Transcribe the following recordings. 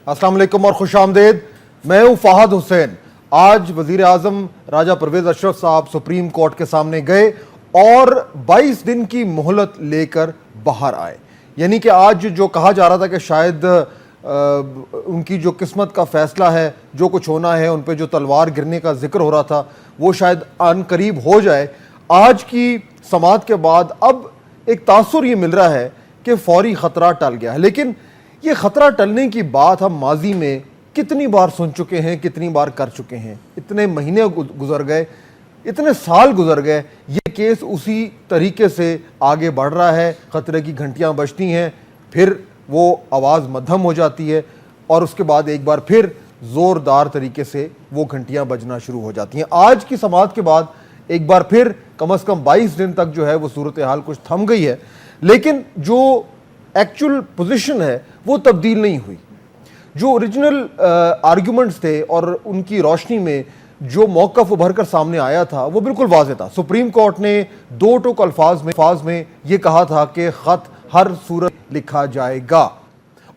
अस्सलाम वालेकुम और खुश आमदेद। मैं हूं फहद हुसैन। आज वजीर आजम राजा परवेज अशरफ साहब सुप्रीम कोर्ट के सामने गए और 22 दिन की मोहलत लेकर बाहर आए। यानी कि आज जो कहा जा रहा था कि शायद उनकी जो किस्मत का फैसला है, जो कुछ होना है, उन पे जो तलवार गिरने का जिक्र हो रहा था, वो शायद अन करीब हो जाए। आज की समाअत के बाद अब एक तासुर ये मिल रहा है कि फौरी ख़तरा टल गया है। लेकिन ये ख़तरा टलने की बात हम माजी में कितनी बार सुन चुके हैं, कितनी बार कर चुके हैं। इतने महीने गुजर गए, इतने साल गुजर गए, ये केस उसी तरीके से आगे बढ़ रहा है। ख़तरे की घंटियाँ बजती हैं, फिर वो आवाज़ मध्यम हो जाती है और उसके बाद एक बार फिर ज़ोरदार तरीके से वो घंटियाँ बजना शुरू हो जाती हैं। आज की समाअत के बाद एक बार फिर कम से कम 22 दिन तक जो है वो सूरत हाल कुछ थम गई है, लेकिन जो एक्चुअल पोजीशन है वो तब्दील नहीं हुई। जो ओरिजिनल आर्ग्यूमेंट्स थे और उनकी रोशनी में जो मौक़िफ़ उभर कर सामने आया था वो बिल्कुल वाज़ेह था। सुप्रीम कोर्ट ने दो टोक अल्फाज में ये कहा था कि ख़त हर सूरत लिखा जाएगा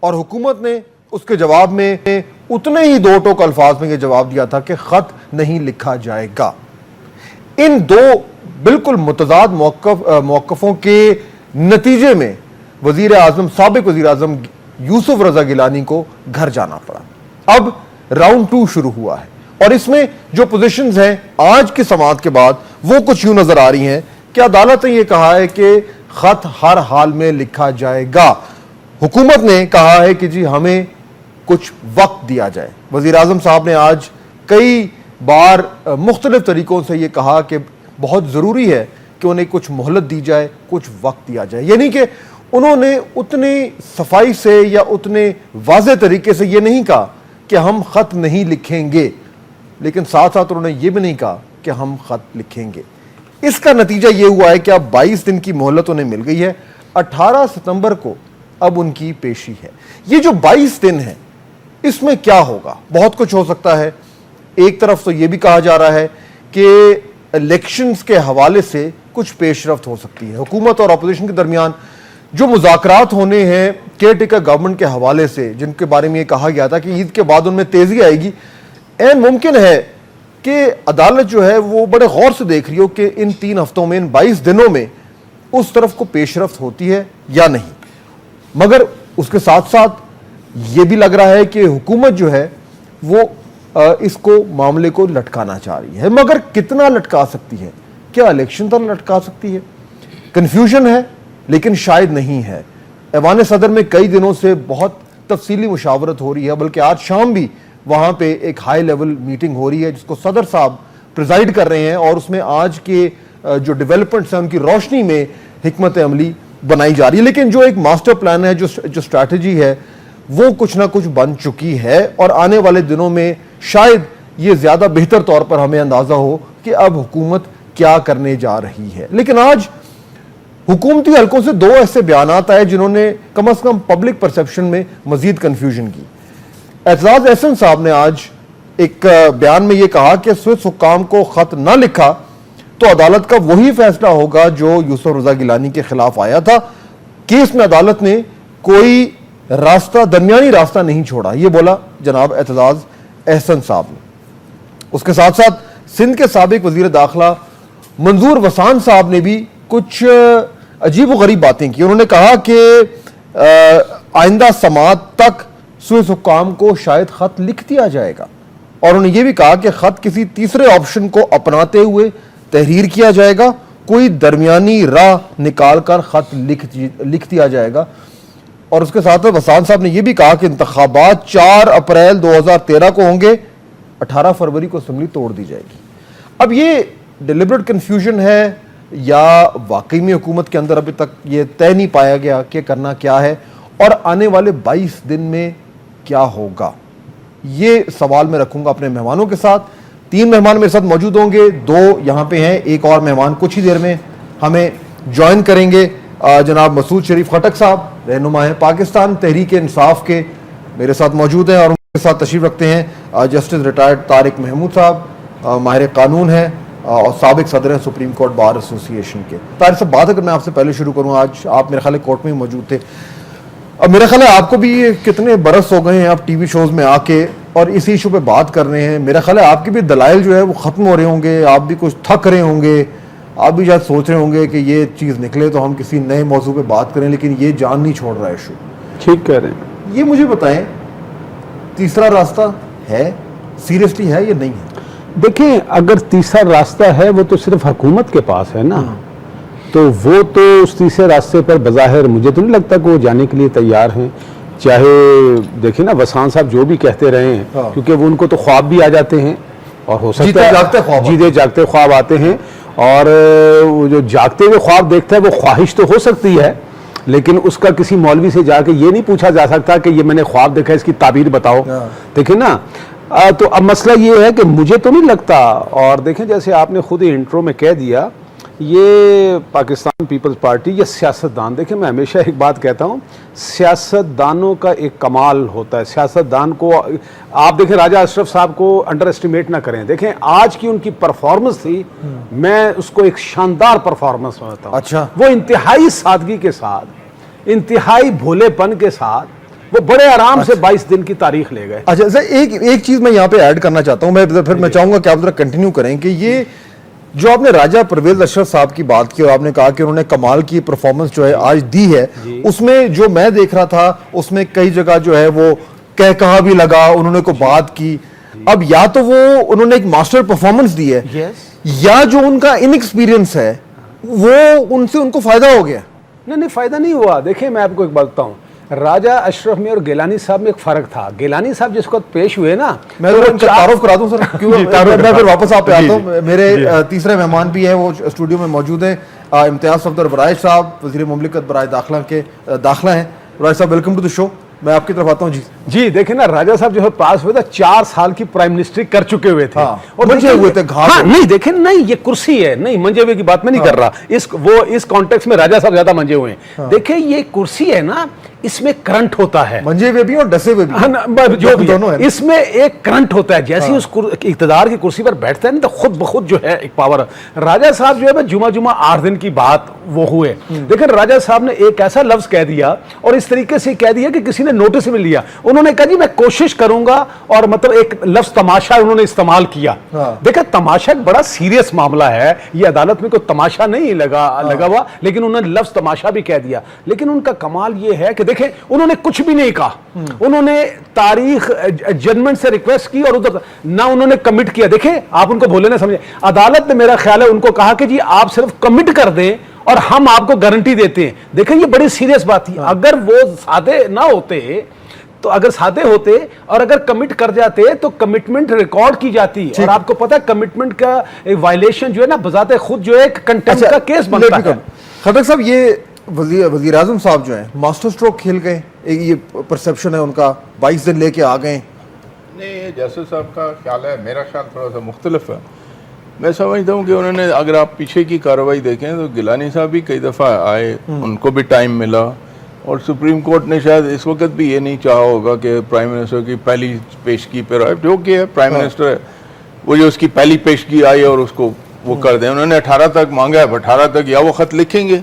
और हुकूमत ने उसके जवाब में उतने ही दो टोक अल्फाज में ये जवाब दिया था कि ख़त नहीं लिखा जाएगा। इन दो बिल्कुल मुतज़ाद मौक़िफ़ों के नतीजे में वज़ीर आज़म, साबिक़ वज़ीर आज़म यूसुफ रज़ा गिलानी को घर जाना पड़ा। अब राउंड 2 शुरू हुआ है और इसमें जो पोजीशंस हैं आज की समाअत के बाद वो कुछ यूं नजर आ रही हैं कि अदालत ने यह कहा है कि खत हर हाल में लिखा जाएगा। हुकूमत ने कहा है कि जी हमें कुछ वक्त दिया जाए। वज़ीर आज़म साहब ने आज कई बार मुख्तलिफ तरीकों से ये कहा कि बहुत ज़रूरी है कि उन्हें कुछ मोहलत दी जाए, कुछ वक्त दिया जाए। यानी कि उन्होंने उतनी सफाई से या उतने वाज़ेह तरीके से ये नहीं कहा कि हम ख़त नहीं लिखेंगे, लेकिन साथ साथ उन्होंने ये भी नहीं कहा कि हम ख़त लिखेंगे। इसका नतीजा ये हुआ है कि अब 22 दिन की मोहलत उन्हें मिल गई है। 18 सितंबर को अब उनकी पेशी है। ये जो 22 दिन है इसमें क्या होगा? बहुत कुछ हो सकता है। एक तरफ तो ये भी कहा जा रहा है कि इलेक्शंस के हवाले से कुछ पेशरफ्त हो सकती है। हुकूमत और अपोजिशन के दरमियान जो मुज़ाकरात होने हैं केयर टेकर गवर्नमेंट के हवाले से, जिनके बारे में ये कहा गया था कि ईद के बाद उनमें तेज़ी आएगी, ऐन मुमकिन है कि अदालत जो है वो बड़े गौर से देख रही हो कि इन 3 हफ्तों में, इन 22 दिनों में उस तरफ को पेशरफ्त होती है या नहीं। मगर उसके साथ साथ ये भी लग रहा है कि हुकूमत जो है वो इसको मामले को लटकाना चाह रही है। मगर कितना लटका सकती है? क्या इलेक्शन तक लटका सकती है? कन्फ्यूजन है, लेकिन शायद नहीं है। ऐवान सदर में कई दिनों से बहुत तफसीली मुशावरत हो रही है, बल्कि आज शाम भी वहाँ पे एक हाई लेवल मीटिंग हो रही है जिसको सदर साहब प्रिजाइड कर रहे हैं और उसमें आज के जो डेवलपमेंट्स हैं उनकी रोशनी में हिकमत अमली बनाई जा रही है। लेकिन जो एक मास्टर प्लान है, जो स्ट्रैटेजी है, वो कुछ ना कुछ बन चुकी है और आने वाले दिनों में शायद ये ज़्यादा बेहतर तौर पर हमें अंदाज़ा हो कि अब हुकूमत क्या करने जा रही है। लेकिन आज हुकूमती हलकों से 2 ऐसे बयानात आए जिन्होंने कम से कम पब्लिक परसेप्शन में मजीद कन्फ्यूजन की। एतजाज एहसन साहब ने आज एक बयान में यह कहा कि स्विस हुक्काम को खत न लिखा तो अदालत का वही फैसला होगा जो यूसुफ रज़ा गिलानी के खिलाफ आया था। केस में अदालत ने कोई रास्ता, दरमियानी रास्ता नहीं छोड़ा, यह बोला जनाब एतजाज एहसन साहब ने। उसके साथ साथ सिंध के साबिक वजीर दाखिला मंजूर वसान साहब ने भी कुछ अजीब व गरीब बातें की। उन्होंने कहा कि आइंदा समाअत तक स्विस हुक्काम को शायद खत लिख दिया जाएगा और उन्होंने ये भी कहा कि खत किसी तीसरे ऑप्शन को अपनाते हुए तहरीर किया जाएगा, कोई दरमियानी राह निकाल कर खत लिख दिया जाएगा। और उसके साथ वसान साहब ने यह भी कहा कि इंतखाबात 4 अप्रैल 2013 को होंगे, 18 फरवरी को असम्बली तोड़ दी जाएगी। अब ये डिलिबरेट कन्फ्यूजन है या वाकई में हुकूमत के अंदर अभी तक ये तय नहीं पाया गया कि करना क्या है और आने वाले 22 दिन में क्या होगा? ये सवाल मैं रखूंगा अपने मेहमानों के साथ। 3 मेहमान मेरे साथ मौजूद होंगे, 2 यहाँ पे हैं, एक और मेहमान कुछ ही देर में हमें ज्वाइन करेंगे। जनाब मसूद शरीफ खटक साहब, रहनुमा है पाकिस्तान तहरीक इंसाफ के, मेरे साथ मौजूद हैं और उनके साथ तशरीफ रखते हैं जस्टिस रिटायर्ड तारिक महमूद साहब, माहिर कानून है और साबिक सदर हैं सुप्रीम कोर्ट बार एसोसिएशन के। तारिक साहब, बात अगर मैं आपसे पहले शुरू करूँ, आज आप मेरे ख्याल कोर्ट में ही मौजूद थे, अब मेरा ख्याल है आपको भी ये कितने बरस हो गए हैं आप टीवी शोज में आके और इसी इशू पे बात कर रहे हैं। मेरा ख्याल है आपके भी दलाइल जो है वो खत्म हो रहे होंगे, आप भी कुछ थक रहे होंगे, आप भी शायद सोच रहे होंगे कि ये चीज़ निकले तो हम किसी नए मौजू पे बात करें, लेकिन ये जान नहीं छोड़ रहा है इशू। ठीक कह रहे हैं। ये मुझे बताएं, तीसरा रास्ता है, सीरियसली है या नहीं है? देखिए, अगर तीसरा रास्ता है वो तो सिर्फ हुकूमत के पास है ना, तो वो तो उस तीसरे रास्ते पर बज़ाहिर मुझे तो नहीं लगता कि वो जाने के लिए तैयार हैं। चाहे देखिए ना, वसान साहब जो भी कहते रहे हैं, क्योंकि वो उनको तो ख्वाब भी आ जाते हैं और हो सकता है जीते जागते ख्वाब आते हैं, और वो जो जागते हुए ख्वाब देखता है वो ख्वाहिश तो हो सकती है, लेकिन उसका किसी मौलवी से जाके ये नहीं पूछा जा सकता कि ये मैंने ख्वाब देखा, इसकी ताबीर बताओ। देखिए ना, तो अब मसला ये है कि मुझे तो नहीं लगता, और देखें जैसे आपने खुद ही इंट्रो में कह दिया, ये पाकिस्तान पीपल्स पार्टी या सियासतदान, देखिए मैं हमेशा एक बात कहता हूँ, सियासतदानों का एक कमाल होता है। सियासतदान को आप देखें, राजा अशरफ साहब को अंडर एस्टिमेट ना करें। देखें आज की उनकी परफॉर्मेंस थी, मैं उसको एक शानदार परफॉर्मेंस मानता हूँ। अच्छा, वो इंतहाई सादगी के साथ, इंतहाई भोलेपन के साथ वो बड़े आराम से 22 दिन की तारीख ले गए। अच्छा सर, एक चीज मैं यहाँ पे ऐड करना चाहता हूँ, मैं चाहूंगा कि आप जरा कंटिन्यू करें कि ये जो आपने राजा परवेज अशरफ साहब की बात की और आपने कहा कि उन्होंने कमाल की परफॉर्मेंस जो है आज दी है, उसमें जो मैं देख रहा था उसमें कई जगह जो है वो कह कहा भी लगा, उन्होंने को बात की। अब या तो वो उन्होंने एक मास्टर परफॉर्मेंस दी है, या जो उनका इनएक्सपीरियंस है वो उनसे उनको फायदा हो गया। नहीं, फायदा नहीं हुआ। देखिए मैं आपको एक बात बताऊं, राजा अशरफ में और गिलानी साहब में एक फर्क था। गिलानी साहब जिसको पेश हुए ना, मैं तो तारुफ करा दूं सर, क्यों मैं फिर वापस आप पे आता हूं। मेरे तीसरे मेहमान भी हैं, वो स्टूडियो में मौजूद हैं, इम्तियाज सफदर बराइश साहब, वज़ीर मुमलिकत बराए दाखिला के दाखिला हैं। बराइश साहब, वेलकम टू द शो। मैं आपकी तरफ आता हूँ। जी देखें ना, राजा साहब जो है पास हुए थे, 4 साल की प्राइम मिनिस्ट्री कर चुके हुए थे, और मंजे हुए थे। नहीं देखें, नहीं ये कुर्सी है, नहीं मंजे हुए की बात मैं नहीं कर रहा, इस कॉन्टेक्स्ट में राजा साहब ज्यादा मंजे हुए हैं। देखें ये कुर्सी है ना, इसमें करंट होता है, मंजे हुए भी और डसे हुए भी, जो भी दोनों है, इसमें एक करंट होता है। जैसे उस इक्तदार की कुर्सी पर बैठता है ना, तो खुद ब खुद जो है एक पावर। राजा साहब जो है जुमा 8 दिन की बात वो हुए, लेकिन राजा साहब ने एक ऐसा लफ्ज कह दिया और इस तरीके से कह दिया कि किसी ने नोटिस में लिया। उन्होंने कहा जी मैं कोशिश करूंगा, और मतलब एक लफ्ज तमाशा उन्होंने इस्तेमाल किया। देखा, तमाशा एक बड़ा सीरियस मामला है, ये अदालत में कोई तमाशा नहीं लगा हुआ, लेकिन उन्होंने लफ्ज तमाशा भी कह दिया। लेकिन उनका कमाल ये है कि देखें, उन्होंने कुछ भी नहीं कहा, उन्होंने तारीख जजमेंट से रिक्वेस्ट की और उधर ना उन्होंने कमिट किया। देखें आप उनको भोले ना समझे, अदालत ने मेरा ख्याल है उनको कहा कि जी आप सिर्फ कमिट कर दें और हम आपको गारंटी देते हैं। देखें ये बड़ी सीरियस बात थी। अगर वो सादे ना होते, तो अगर सादे होते और अगर कमिट कर जाते तो कमिटमेंट रिकॉर्ड की जाती, और आपको पता है कमिटमेंट का वायलेशन जो है ना, बजाते खुद जो है कंटेम्प्ट का केस बनता है। खटक साहब, ये वजीर आजम साहब जो हैं मास्टर स्ट्रोक खेल गए, ये परसेप्शन है उनका, 22 दिन लेके आ गए। नहीं, जैसे साहब का ख्याल है, मेरा ख्याल थोड़ा सा मुख्तलिफ है। मैं समझता हूँ कि उन्होंने, अगर आप पीछे की कार्रवाई देखें तो गिलानी साहब भी कई दफ़ा आए, उनको भी टाइम मिला, और सुप्रीम कोर्ट ने शायद इस वक्त भी ये नहीं चाहा होगा कि प्राइम मिनिस्टर की पहली पेशगी पर आए, जो कि है प्राइम मिनिस्टर है, वो जो उसकी पहली पेशगी आई और उसको वो कर दें। उन्होंने 18 तक मांगा है, 18 तक या वो खत लिखेंगे,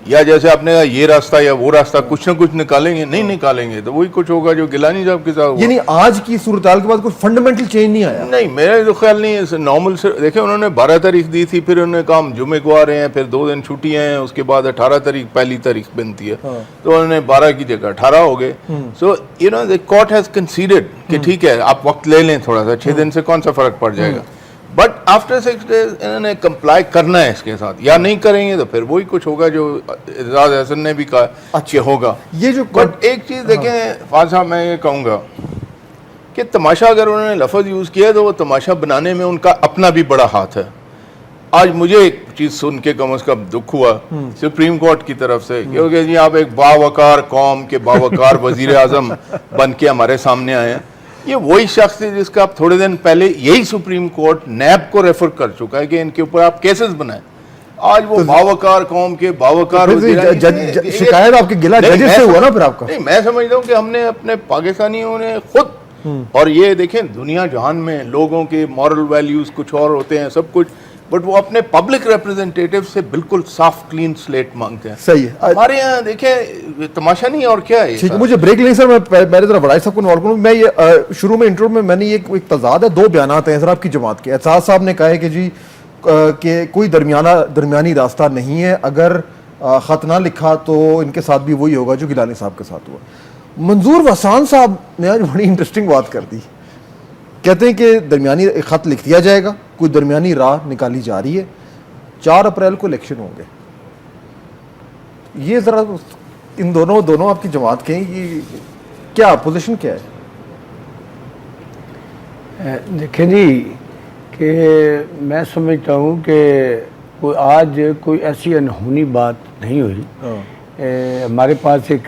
या जैसे आपने कहा ये रास्ता या वो रास्ता, कुछ ना कुछ निकालेंगे। नहीं निकालेंगे तो वही कुछ होगा जो गिलानी साहब के साथ। यानी आज की सूरत हाल के बाद कोई फंडामेंटल चेंज नहीं आया? नहीं, मेरा तो ख्याल नहीं है, नॉर्मल से देखें। उन्होंने 12 तारीख दी थी, फिर उन्होंने कहा हम जुमे को आ रहे हैं, फिर 2 दिन छुट्टियां हैं, उसके बाद 18 तारीख पहली तारीख बनती है, तो उन्होंने 12 की जगह 18 हो गए। So you know the court has considered कि ठीक है आप वक्त ले लें थोड़ा सा, 6 दिन से कौन सा फर्क पड़ जाएगा, बट आफ्टर 6 डेज इन्होंने कंप्लाई करना है इसके साथ, या नहीं करेंगे तो फिर वही कुछ होगा जो एजाज हसन ने भी कहा कि होगा। ये जो बट एक चीज़ देखें फाज साहब, मैं ये कहूँगा कि तमाशा अगर उन्होंने लफ्ज़ यूज़ किया तो वो तमाशा बनाने में उनका अपना भी बड़ा हाथ है। आज मुझे एक चीज़ सुन के कम अज़ कम दुख हुआ सुप्रीम कोर्ट की तरफ से, क्योंकि जी आप एक बावकार कौम के बावकार वज़ीर आज़म बन के हमारे सामने आए हैं। ये वही शख्स है जिसका आप थोड़े दिन पहले यही सुप्रीम कोर्ट नैब को रेफर कर चुका है कि इनके ऊपर आप केसेस बनाएं। आज वो बावकार कौम के बावकार शिकायत आपके गिला जजेस से हुआ ना फिर आपका? नहीं, मैं समझता हूँ कि हमने अपने पाकिस्तानियों ने खुद, और ये देखें दुनिया जहान में लोगों के मॉरल वैल्यूज कुछ और होते हैं, सब कुछ बट वो अपने पब्लिक रिप्रेजेंटेटिव से बिल्कुल साफ क्लीन स्लेट मांगते हैं। सही है। हमारे यहाँ देखें तमाशा नहीं और क्या है ये ठीक है, सारा? मुझे ब्रेक लेंगे सर, मैं मेरे तरफ बड़ाई साहब को इन्वॉल्व करूँ। मैं ये शुरू में इंट्रो में मैंने ये एक तजाद है, दो बयानात हैं सर आपकी जमात के। एहसास साहब ने कहा है कि जी कि कोई दरमियानी रास्ता नहीं है, अगर खत ना लिखा तो इनके साथ भी वही होगा जो गिलानी साहब के साथ हुआ। मंजूर वसान साहब ने आज बड़ी इंटरेस्टिंग बात कर दी, कहते हैं कि दरमियानी खत लिख दिया जाएगा, कोई दरमियानी राह निकाली जा रही है, 4 अप्रैल को इलेक्शन होंगे। ये जरा इन दोनों आपकी जमात के हैं, ये क्या पोजीशन क्या है? देखिए जी कि मैं समझता हूँ कि आज कोई ऐसी अनहोनी बात नहीं हुई। हमारे पास एक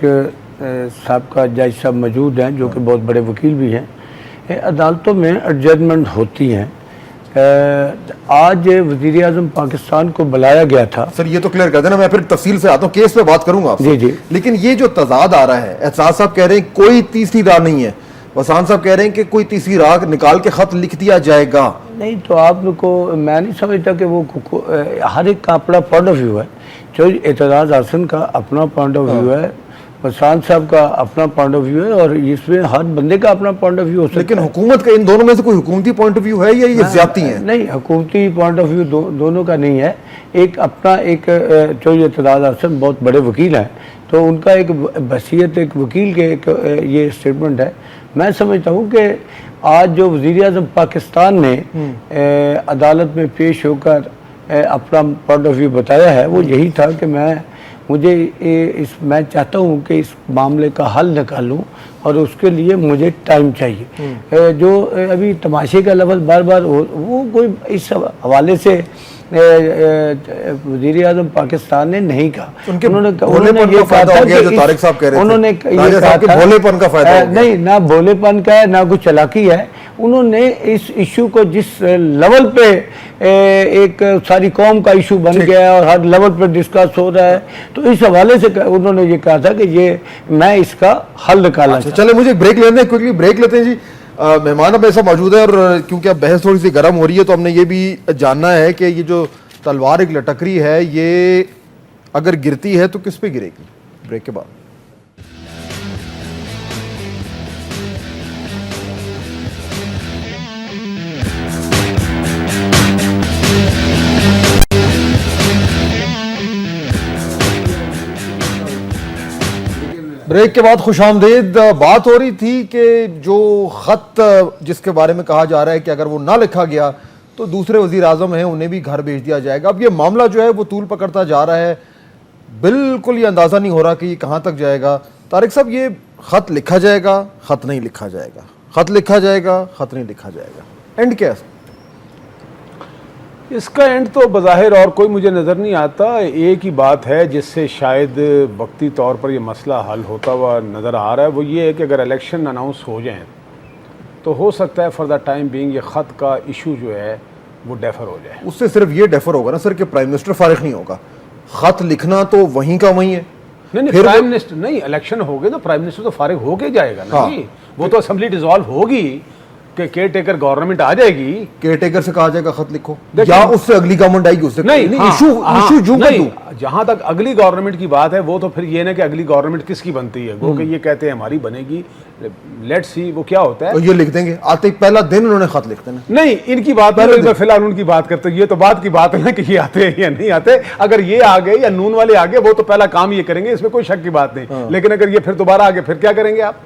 साहबका जज साहब मौजूद हैं जो कि बहुत बड़े वकील भी हैं। अदालतों में एडजमेंट होती हैं। आज वज़ीर आज़म पाकिस्तान को बुलाया गया था। सर ये तो क्लियर कर देना, मैं फिर तफसील से आता हूँ, केस पे बात करूंगा आपसे। जी जी। लेकिन ये जो तजाद आ रहा है, एहसास साहब कह रहे हैं कोई तीसरी राह नहीं है, वसान साहब कह रहे हैं कि कोई तीसरी राह निकाल के खत लिख दिया जाएगा। नहीं तो आपको मैं नहीं समझता कि वो हर एक का अपना पॉइंट ऑफ व्यू है। जो एतजाज़ हसन का अपना पॉइंट ऑफ व्यू है, वसान साहब का अपना पॉइंट ऑफ व्यू है, और इसमें हर बंदे का अपना पॉइंट ऑफ व्यू हो सकता है। लेकिन हुकूमत का इन दोनों में से कोई हुकूमती पॉइंट ऑफ व्यू है या ये ज्यादती है? नहीं, हुकूमती पॉइंट ऑफ व्यू दोनों का नहीं है। एक अपना एक जो एतजाज़ हसन बहुत बड़े वकील हैं, तो उनका एक बसीयत एक वकील के एक ये स्टेटमेंट है। मैं समझता हूँ कि आज जो वज़ीर आज़म पाकिस्तान ने अदालत में पेश होकर अपना पॉइंट ऑफ व्यू बताया है, वो यही था कि मैं चाहता हूँ कि इस मामले का हल निकालूँ और उसके लिए मुझे टाइम चाहिए। जो अभी तमाशे का लेवल बार बार वो कोई इस हवाले से वज़ीर आज़म पाकिस्तान ने नहीं कहा। उन्होंने ये कहा था कि तारिक साहब कह रहे थे, उन्होंने ये कहा था भोलेपन का फायदा हो गया। नहीं, ना भोलेपन का है ना कुछ चालाकी है। उन्होंने इस इशू को जिस लेवल पे एक सारी कौम का इशू बन गया है और हर लेवल पे डिस्कस हो रहा है, तो इस हवाले से उन्होंने ये कहा था कि ये मैं इसका हल निकालना चाहता हूं। चले मुझे ब्रेक लेते हैं, क्विकली ब्रेक लेते हैं जी। मेहमान अब ऐसा मौजूद है, और क्योंकि अब बहस थोड़ी सी गर्म हो रही है तो हमने ये भी जानना है कि ये जो तलवार एक लटक रही है, ये अगर गिरती है तो किस पे गिरेगी? ब्रेक के बाद। ब्रेक के बाद खुशामदीद। बात हो रही थी कि जो खत जिसके बारे में कहा जा रहा है कि अगर वो ना लिखा गया तो दूसरे वजीर आजम हैं उन्हें भी घर भेज दिया जाएगा। अब ये मामला जो है वो तूल पकड़ता जा रहा है, बिल्कुल ये अंदाज़ा नहीं हो रहा कि ये कहाँ तक जाएगा। तारिक साहब, ये खत लिखा जाएगा, खत नहीं लिखा जाएगा, खत लिखा जाएगा, खत नहीं लिखा जाएगा, एंड क्या है इसका? एंड तो बज़ाहिर और कोई मुझे नज़र नहीं आता। एक ही बात है जिससे शायद वक्ती तौर पर ये मसला हल होता हुआ नज़र आ रहा है, वो ये है कि अगर इलेक्शन अनाउंस हो जाएं तो हो सकता है फॉर द टाइम बीइंग ये ख़त का इशू जो है वो डेफर हो जाए। उससे सिर्फ ये डेफर होगा ना सर कि प्राइम मिनिस्टर फारिग नहीं होगा, खत लिखना तो वहीं का वहीं है। नहीं, प्राइम मिनिस्टर नहीं, इलेक्शन हो गए तो प्राइम मिनिस्टर तो फारिग होके जाएगा ना। हाँ। वो तो असेंबली डिसॉल्व होगी कि केयर टेकर गवर्नमेंट आ जाएगी, केयर टेकर से कहा जाएगा खत लिखो, या उससे अगली गवर्नमेंट आएगी उससे नहीं, इशू जू नहीं। जहां तक अगली गवर्नमेंट की बात है वो तो फिर ये ना कि अगली गवर्नमेंट किसकी बनती है, वो कि ये कहते हैं हमारी बनेगी, लेट्स सी वो क्या होता है। तो ये लिख देंगे, आते ही पहला दिन उन्होंने खत लिख देना। नहीं, इनकी बात है, फिलहाल उनकी बात करते, ये तो बात की बात है ना कि ये आते हैं या नहीं आते। अगर ये आ गए या नून वाले आ गए वो तो पहला काम ये करेंगे, इसमें कोई शक की बात नहीं। लेकिन अगर ये फिर दोबारा आ गए फिर क्या करेंगे आप?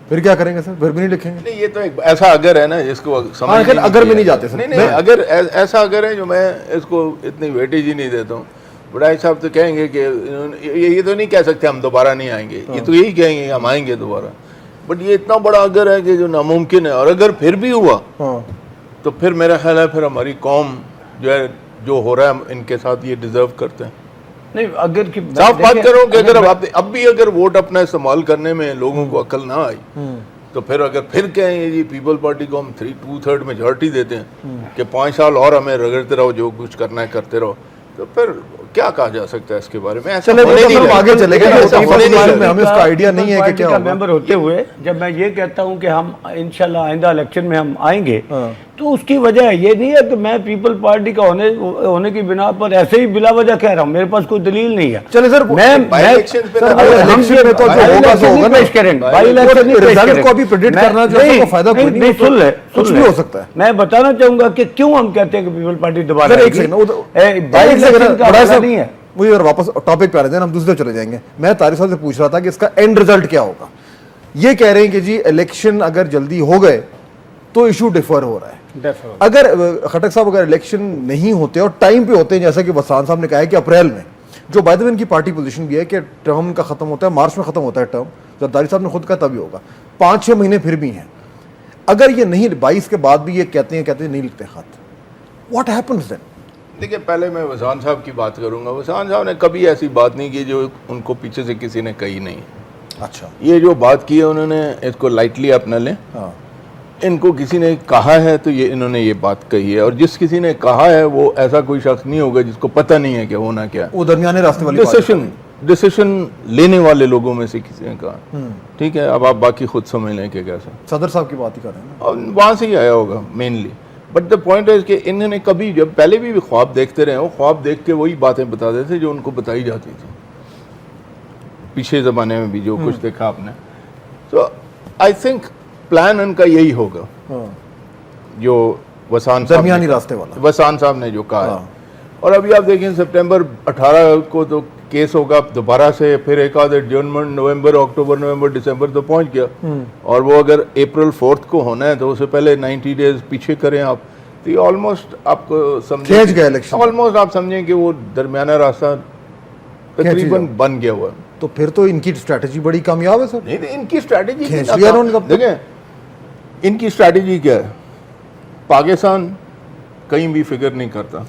फिर क्या करेंगे सर? फिर भी नहीं लिखेंगे। नहीं, ये तो एक ऐसा अगर है ना जिसको समझ अगर में नहीं जाते सर। नहीं, अगर ऐसा अगर है जो मैं इसको इतनी वेटेज ही नहीं देता हूँ। बड़ाई साहब तो कहेंगे कि ये तो नहीं कह सकते हम दोबारा नहीं आएंगे, ये तो यही कहेंगे हम आएंगे दोबारा। बट ये इतना बड़ा अगर है कि जो नामुमकिन है, और अगर फिर भी हुआ तो फिर मेरा ख्याल है फिर हमारी कौम जो है जो हो रहा है इनके साथ ये डिजर्व करते हैं। नहीं, अगर की साफ बात करो कि अगर अब भी अगर वोट अपना इस्तेमाल करने में लोगों को अकल ना आई तो फिर अगर फिर कहें जी पीपल पार्टी को हम 2/3 मेजॉरिटी देते हैं कि 5 साल और हमें रगड़ते रहो, जो कुछ करना है करते रहो, तो फिर क्या कहा जा सकता है इसके बारे में? ऐसा आगे चलेगा, हमें उसका आइडिया नहीं है कि क्या मेंबर होते हुए जब मैं ये कहता हूँ कि हम इंशाल्लाह आइंदा इलेक्शन में हम आएंगे तो उसकी वजह ये नहीं है कि मैं पीपल पार्टी का होने की बिना पर ऐसे ही बिला वजह कह रहा हूँ, मेरे पास कोई दलील नहीं है। चले सर, इलेक्शन पे इलेक्शन में तो जो होगा सो होगा ना, रिजल्ट को अभी प्रेडिक्ट करना जो है फायदा कोई नहीं, सुन ले, कुछ भी हो सकता है। मैं बताना चाहूंगा कि क्यों हम कहते हैं कि पीपल पार्टी दोबारा एक सेकंड नहीं है, मुझे वापस टॉपिक पे आ रहे हैं, हम दूसरे चले जाएंगे। मैं तारिक साहब से पूछ रहा था कि इसका एंड रिजल्ट क्या होगा। ये कह रहे हैं कि जी इलेक्शन अगर जल्दी हो गए तो इशू डिफर हो रहा है। अगर खटक साहब अगर इलेक्शन नहीं होते और टाइम पे होते हैं, जैसा कि वसान साहब ने कहा है कि अप्रैल में, जो बाय द वे इनकी पार्टी पोजीशन भी है कि टर्म का खत्म होता है मार्च में, खत्म होता है टर्म, जरदारी साहब ने खुद कहा तभी होगा, 5-6 महीने फिर भी हैं। अगर ये नहीं 22 के बाद भी ये कहते हैं नहीं लिखते खत, व्हाट हैपेंस देन? देखिए, पहले मैं वसान साहब की बात करूंगा। वसान साहब ने कभी ऐसी बात नहीं की जो उनको पीछे से किसी ने कही नहीं। अच्छा, ये जो बात की है उन्होंने इसको लाइटली अपना लें। हाँ, इनको इनको किसी ने कहा है तो ये इन्होंने ये बात कही है, और जिस किसी ने कहा है वो ऐसा कोई शख्स नहीं होगा जिसको पता नहीं है कि होना क्या है। वो दरमियाने रास्ते वाली डिसीजन लेने वाले लोगों में से किसी ने कहा, ठीक है, अब आप बाकी खुद समझ लें कि कैसा। सदर साहब की बात ही कर रहे हैं ना, और वहाँ से ही आया होगा मेनली। बट द पॉइंट है कि इन्होंने कभी, जब पहले भी ख्वाब देखते रहे, वो ख्वाब देख के वही बातें बताते थे जो उनको बताई जाती थी पिछले ज़माने में भी, जो कुछ देखा आपने। तो आई थिंक प्लान उनका यही होगा जो वसान साहब दरमियानी रास्ते वाला वसान साहब ने जो कहा है। और अभी आप देखें सितंबर 18 को तो केस होगा दोबारा से, फिर एक आध एडजर्नमेंट नवंबर, अक्टूबर, नवंबर, दिसंबर तो पहुंच गया। और वो अगर अप्रैल 4 को होना है तो उससे पहले 90 डेज पीछे करें आप, तो ये ऑलमोस्ट आपको समझें, ऑलमोस्ट आप समझें कि वो दरमियाना रास्ता तकरीबन बन गया हुआ है। तो फिर तो इनकी स्ट्रैटेजी बड़ी कामयाब है सर। नहीं, इनकी स्ट्रैटेजी देखें, इनकी स्ट्रैटेजी क्या है, पाकिस्तान कहीं भी फिक्र नहीं करता।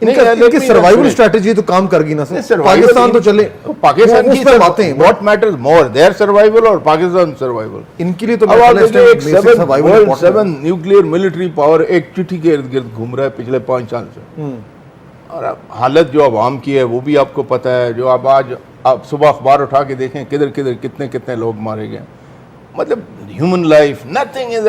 इनकी सर्वाइवल स्ट्रैटेजी तो काम कर गई ना सर। पाकिस्तान तो चले, पाकिस्तान की बातें हैं, what matters more, their survival और पाकिस्तान सर्वाइवल। इनके लिए तो अब आप देखिए, एक 7 न्यूक्लियर मिलिट्री पावर एक चिट्ठी के इर्द गिर्द घूम रहा है पिछले 5 साल से। और अब हालत जो अवाम की है वो भी आपको पता है। जो अब आज आप सुबह अखबार उठा के देखें, किधर किधर कितने कितने लोग मारे गए। मतलब human life, nothing is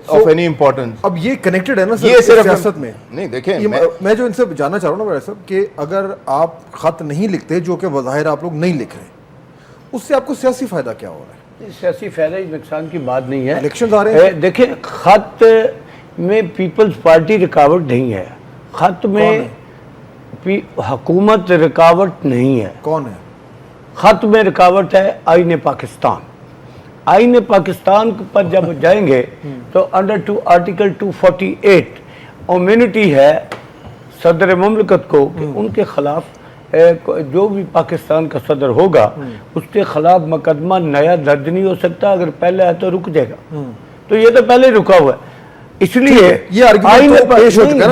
of any importance. अब ये कनेक्टेड है ना सर, ये सिर्फ सियासत में। नहीं, देखें, मैं जो इनसे जानना चाह रहा हूँ ना भाई साहब, कि अगर आप खत नहीं लिखते, जो कि वज़ाहिर आप लोग नहीं लिख रहे, उससे आपको सियासी फायदा क्या हो रहा है? सियासी फायदा नुकसान की बात नहीं है। इलेक्शन आ रहे हैं, देखिए, खत में पीपल्स पार्टी रुकावट नहीं है, खत में हुकूमत रुकावट नहीं है। कौन है? खत में रुकावट है आईन पाकिस्तान। आईन पाकिस्तान पर जब जाएंगे तो अंडर आर्टिकल 248 इम्यूनिटी है सदर मुमलिकत को कि उनके खिलाफ जो भी पाकिस्तान का सदर होगा उसके खिलाफ मुकदमा नया दर्ज नहीं हो सकता, अगर पहले है तो रुक जाएगा। तो ये तो पहले रुका हुआ है, इसलिए ये आर्गुमेंट तो पेश हो चुका है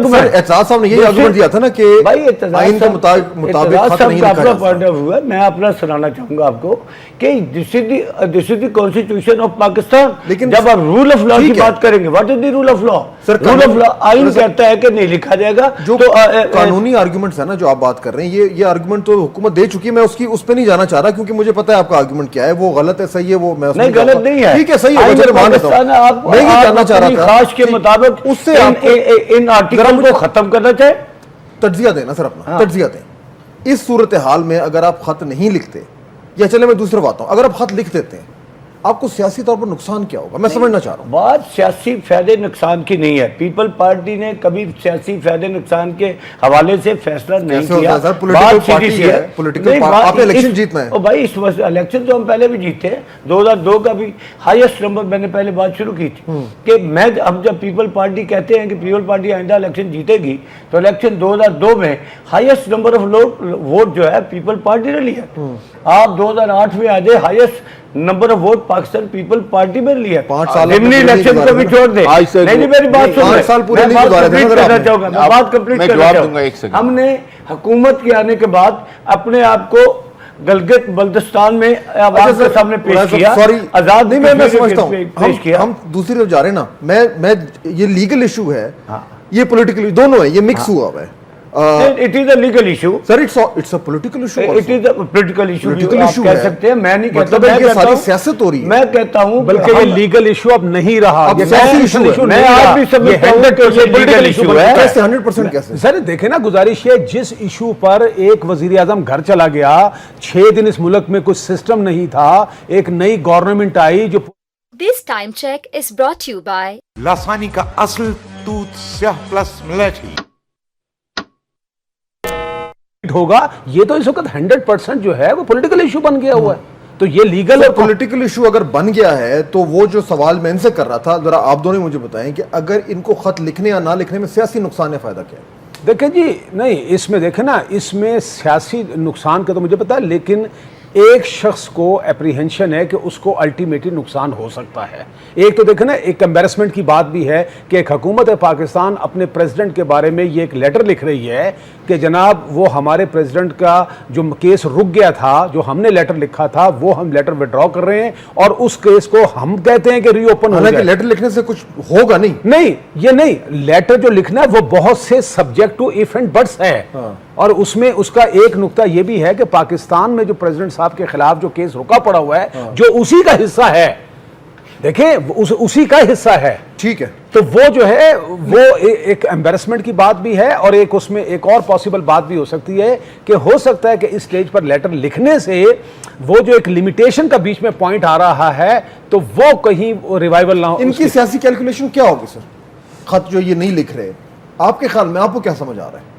ना। एतजाज साहब ने ये आर्गुमेंट दिया था ना कि आईन के मुताबिक खत नहीं लिखा जा सकता। मैं अपना सुनाना चाहूंगा आपको कि this is the constitution of Pakistan. लेकिन जब आप रूल ऑफ लॉ की बात करेंगे, what is the rule of law? Rule of law आईन कहता है कि नहीं लिखा जाएगा। जो कानूनी आर्गुमेंट्स है ना जो आप बात कर रहे हैं, ये आर्गुमेंट तो हुकूमत दे चुकी है। मैं उस पर नहीं जाना चाह रहा, क्योंकि मुझे पता है आपका आर्गुमेंट क्या है, वो गलत है, सही है, वो मैं नहीं, गलत नहीं है, ठीक है, सही है, मैं मान लेता हूं। मैं ये जानना चाह रहा था खास के मुताबिक उससे इन आर्टिकल को खत्म करना चाहिए। तज्जिया देना सर, अपना तज्जिया दें। इस सूरत हाल में अगर आप खत नहीं लिखते, या चले मैं दूसरी बात हूं, अगर आप खत लिख देते हैं, आपको सियासी तौर पर नुकसान क्या होगा? मैं समझना चाह रहा हूं। बात सियासी फायदे नुकसान की नहीं है। पीपल पार्टी ने कभी सियासी फायदे नुकसान के हवाले से फैसला नहीं किया। पॉलिटिकल पार्टी है, पॉलिटिकल आपने इलेक्शन जीतना है। भाई इस इलेक्शन तो हम पहले भी जीते हैं, 2002 का भी हाईएस्ट नंबर। मैंने पहले बात शुरू की थी कि हम जब पीपल पार्टी कहते हैं कि पीपल पार्टी आइंदा इलेक्शन जीतेगी, तो इलेक्शन 2002 में हाईएस्ट नंबर ऑफ वोट जो है पीपल पार्टी ने लिया। आप 2008 में आ जाए, highest number of vote Pakistan people party में लिया। 5 साल इलेक्शन को भी छोड़ दे। नहीं, मेरी बात सुन, 5 साल पूरे नहीं करना चाहूंगा, मैं बात कंप्लीट करना चाहूंगा। हमने हुकूमत के आने के बाद अपने आप को गिलगित बल्तिस्तान में आवाम के सामने पेश किया। आजाद नहीं, मैं समझता हूँ हम दूसरी तरफ जा रहे हैं ना। मैं ये लीगल इशू है, ये पॉलिटिकल दोनों है, ये मिक्स हुआ है। It is a legal issue sir, it's a political issue, it is a political issue Political issue कह है। सकते हैं, मैं नहीं कहता, मतलब मैं ये कहता सारी हूं- सियासत हो रही है। मैं कहता हूं बल्कि ये लीगल इशू अब नहीं रहा, अब ये सियासी political issue है। issue मैं नहीं आज रहा, भी ये समझता हूं कि 100% ये political legal issue issue बन है। चुका कैसे 100% कैसे? सर देखे ना, गुजारिश है, जिस इशू पर एक वजीर आजम घर चला गया, 6 दिन इस मुल्क में कुछ सिस्टम नहीं था, एक नई गवर्नमेंट आई जो This time check is brought to you by लासानी का असल दूध स्याह प्लस मिलेठी। होगा, ये तो इस वक्त 100% जो है वो पॉलिटिकल इशू बन गया हुआ है। तो ये लीगल और पॉलिटिकल इशू अगर बन गया है तो वो जो सवाल मैं इनसे कर रहा था, जरा आप दोनों मुझे बताएं कि अगर इनको खत लिखने या ना लिखने में सियासी नुकसान या फायदा क्या है? देखें जी, नहीं इसमें देखें ना, इसमें सियासी नुकसान का तो मुझे पता है, लेकिन एक शख्स को एप्रीहेंशन है कि उसको अल्टीमेटली नुकसान हो सकता है। एक तो देखें ना, एक एम्बेरसमेंट की बात भी है कि एक हुकूमत पाकिस्तान अपने प्रेसिडेंट के बारे में ये एक लेटर लिख रही है कि जनाब वो हमारे प्रेसिडेंट का जो केस रुक गया था, जो हमने लेटर लिखा था, वो हम लेटर विड्रॉ कर रहे हैं और उस केस को हम कहते हैं कि रीओपन हो हालांकि जाए। लेटर लिखने से कुछ होगा नहीं, नहीं, ये नहीं, लेटर जो लिखना है वो बहुत से subject to if and buts है। और उसमें उसका एक नुक्ता ये भी है कि पाकिस्तान में जो प्रेसिडेंट साहब के खिलाफ जो केस रुका पड़ा हुआ है, जो उसी का हिस्सा है, देखें उसी का हिस्सा है, ठीक है। तो वो जो है वो एक एम्बेरसमेंट की बात भी है, और एक उसमें एक और पॉसिबल बात भी हो सकती है कि हो सकता है कि इस स्टेज पर लेटर लिखने से वो जो एक लिमिटेशन का बीच में पॉइंट आ रहा है, तो वो कहीं रिवाइवल ना हो। इनकी सियासी कैलकुलेशन क्या होगी सर? खत जो ये नहीं लिख रहे, आपके ख्याल में आपको क्या समझ आ रहा है?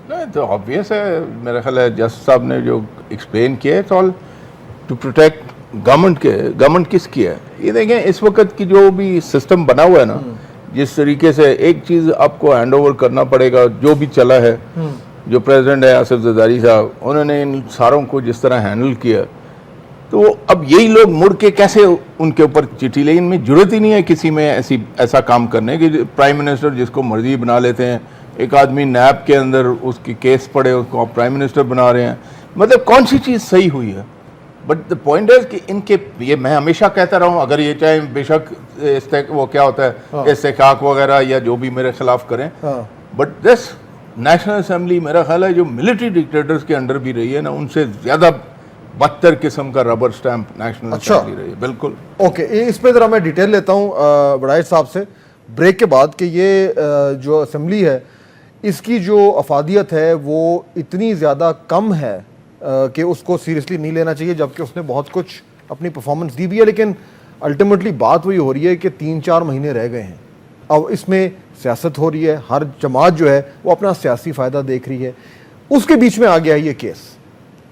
नहीं तो ऑब्वियस है, मेरा ख्याल है जज साहब ने जो एक्सप्लेन किया, it's all to protect government के। गवर्नमेंट किसकी है ये देखें, इस वक्त की जो भी सिस्टम बना हुआ है ना, जिस तरीके से एक चीज़ आपको हैंड ओवर करना पड़ेगा, जो भी चला है, जो प्रेसिडेंट है आसिफ जरदारी साहब, उन्होंने इन सारों को जिस तरह हैंडल किया, तो अब यही लोग मुड़ के कैसे उनके ऊपर चिट्ठी, लेकिन इनमें जरूरत ही नहीं है किसी में ऐसा काम करने की। प्राइम मिनिस्टर जिसको मर्जी बना लेते हैं, एक आदमी नैब के अंदर उसकी केस पड़े, उसको आप प्राइम मिनिस्टर बना रहे हैं, मतलब कौन सी चीज़ सही हुई है? बट द पॉइंट है कि इनके, ये मैं हमेशा कहता रहा हूँ, अगर ये चाहे बेशक वो क्या होता है इस्तेकाक वगैरह या जो भी मेरे खिलाफ करें, बट दिस नेशनल असेंबली मेरा ख्याल है जो मिलिट्री डिक्टेटर्स के अंडर भी रही है ना, उनसे ज़्यादा बदतर किस्म का रबर स्टैंप नेशनल असेंबली रही है। बिल्कुल ओके, इस पे जरा मैं डिटेल लेता हूँ बड़ाइश साहब से ब्रेक के बाद कि ये जो असेंबली है इसकी जो अफादियत है वो इतनी ज़्यादा कम है कि उसको सीरियसली नहीं लेना चाहिए, जबकि उसने बहुत कुछ अपनी परफॉर्मेंस दी भी है। लेकिन अल्टीमेटली बात वही हो रही है कि 3-4 महीने रह गए हैं, अब इसमें सियासत हो रही है, हर जमात जो है वो अपना सियासी फ़ायदा देख रही है, उसके बीच में आ गया ये केस।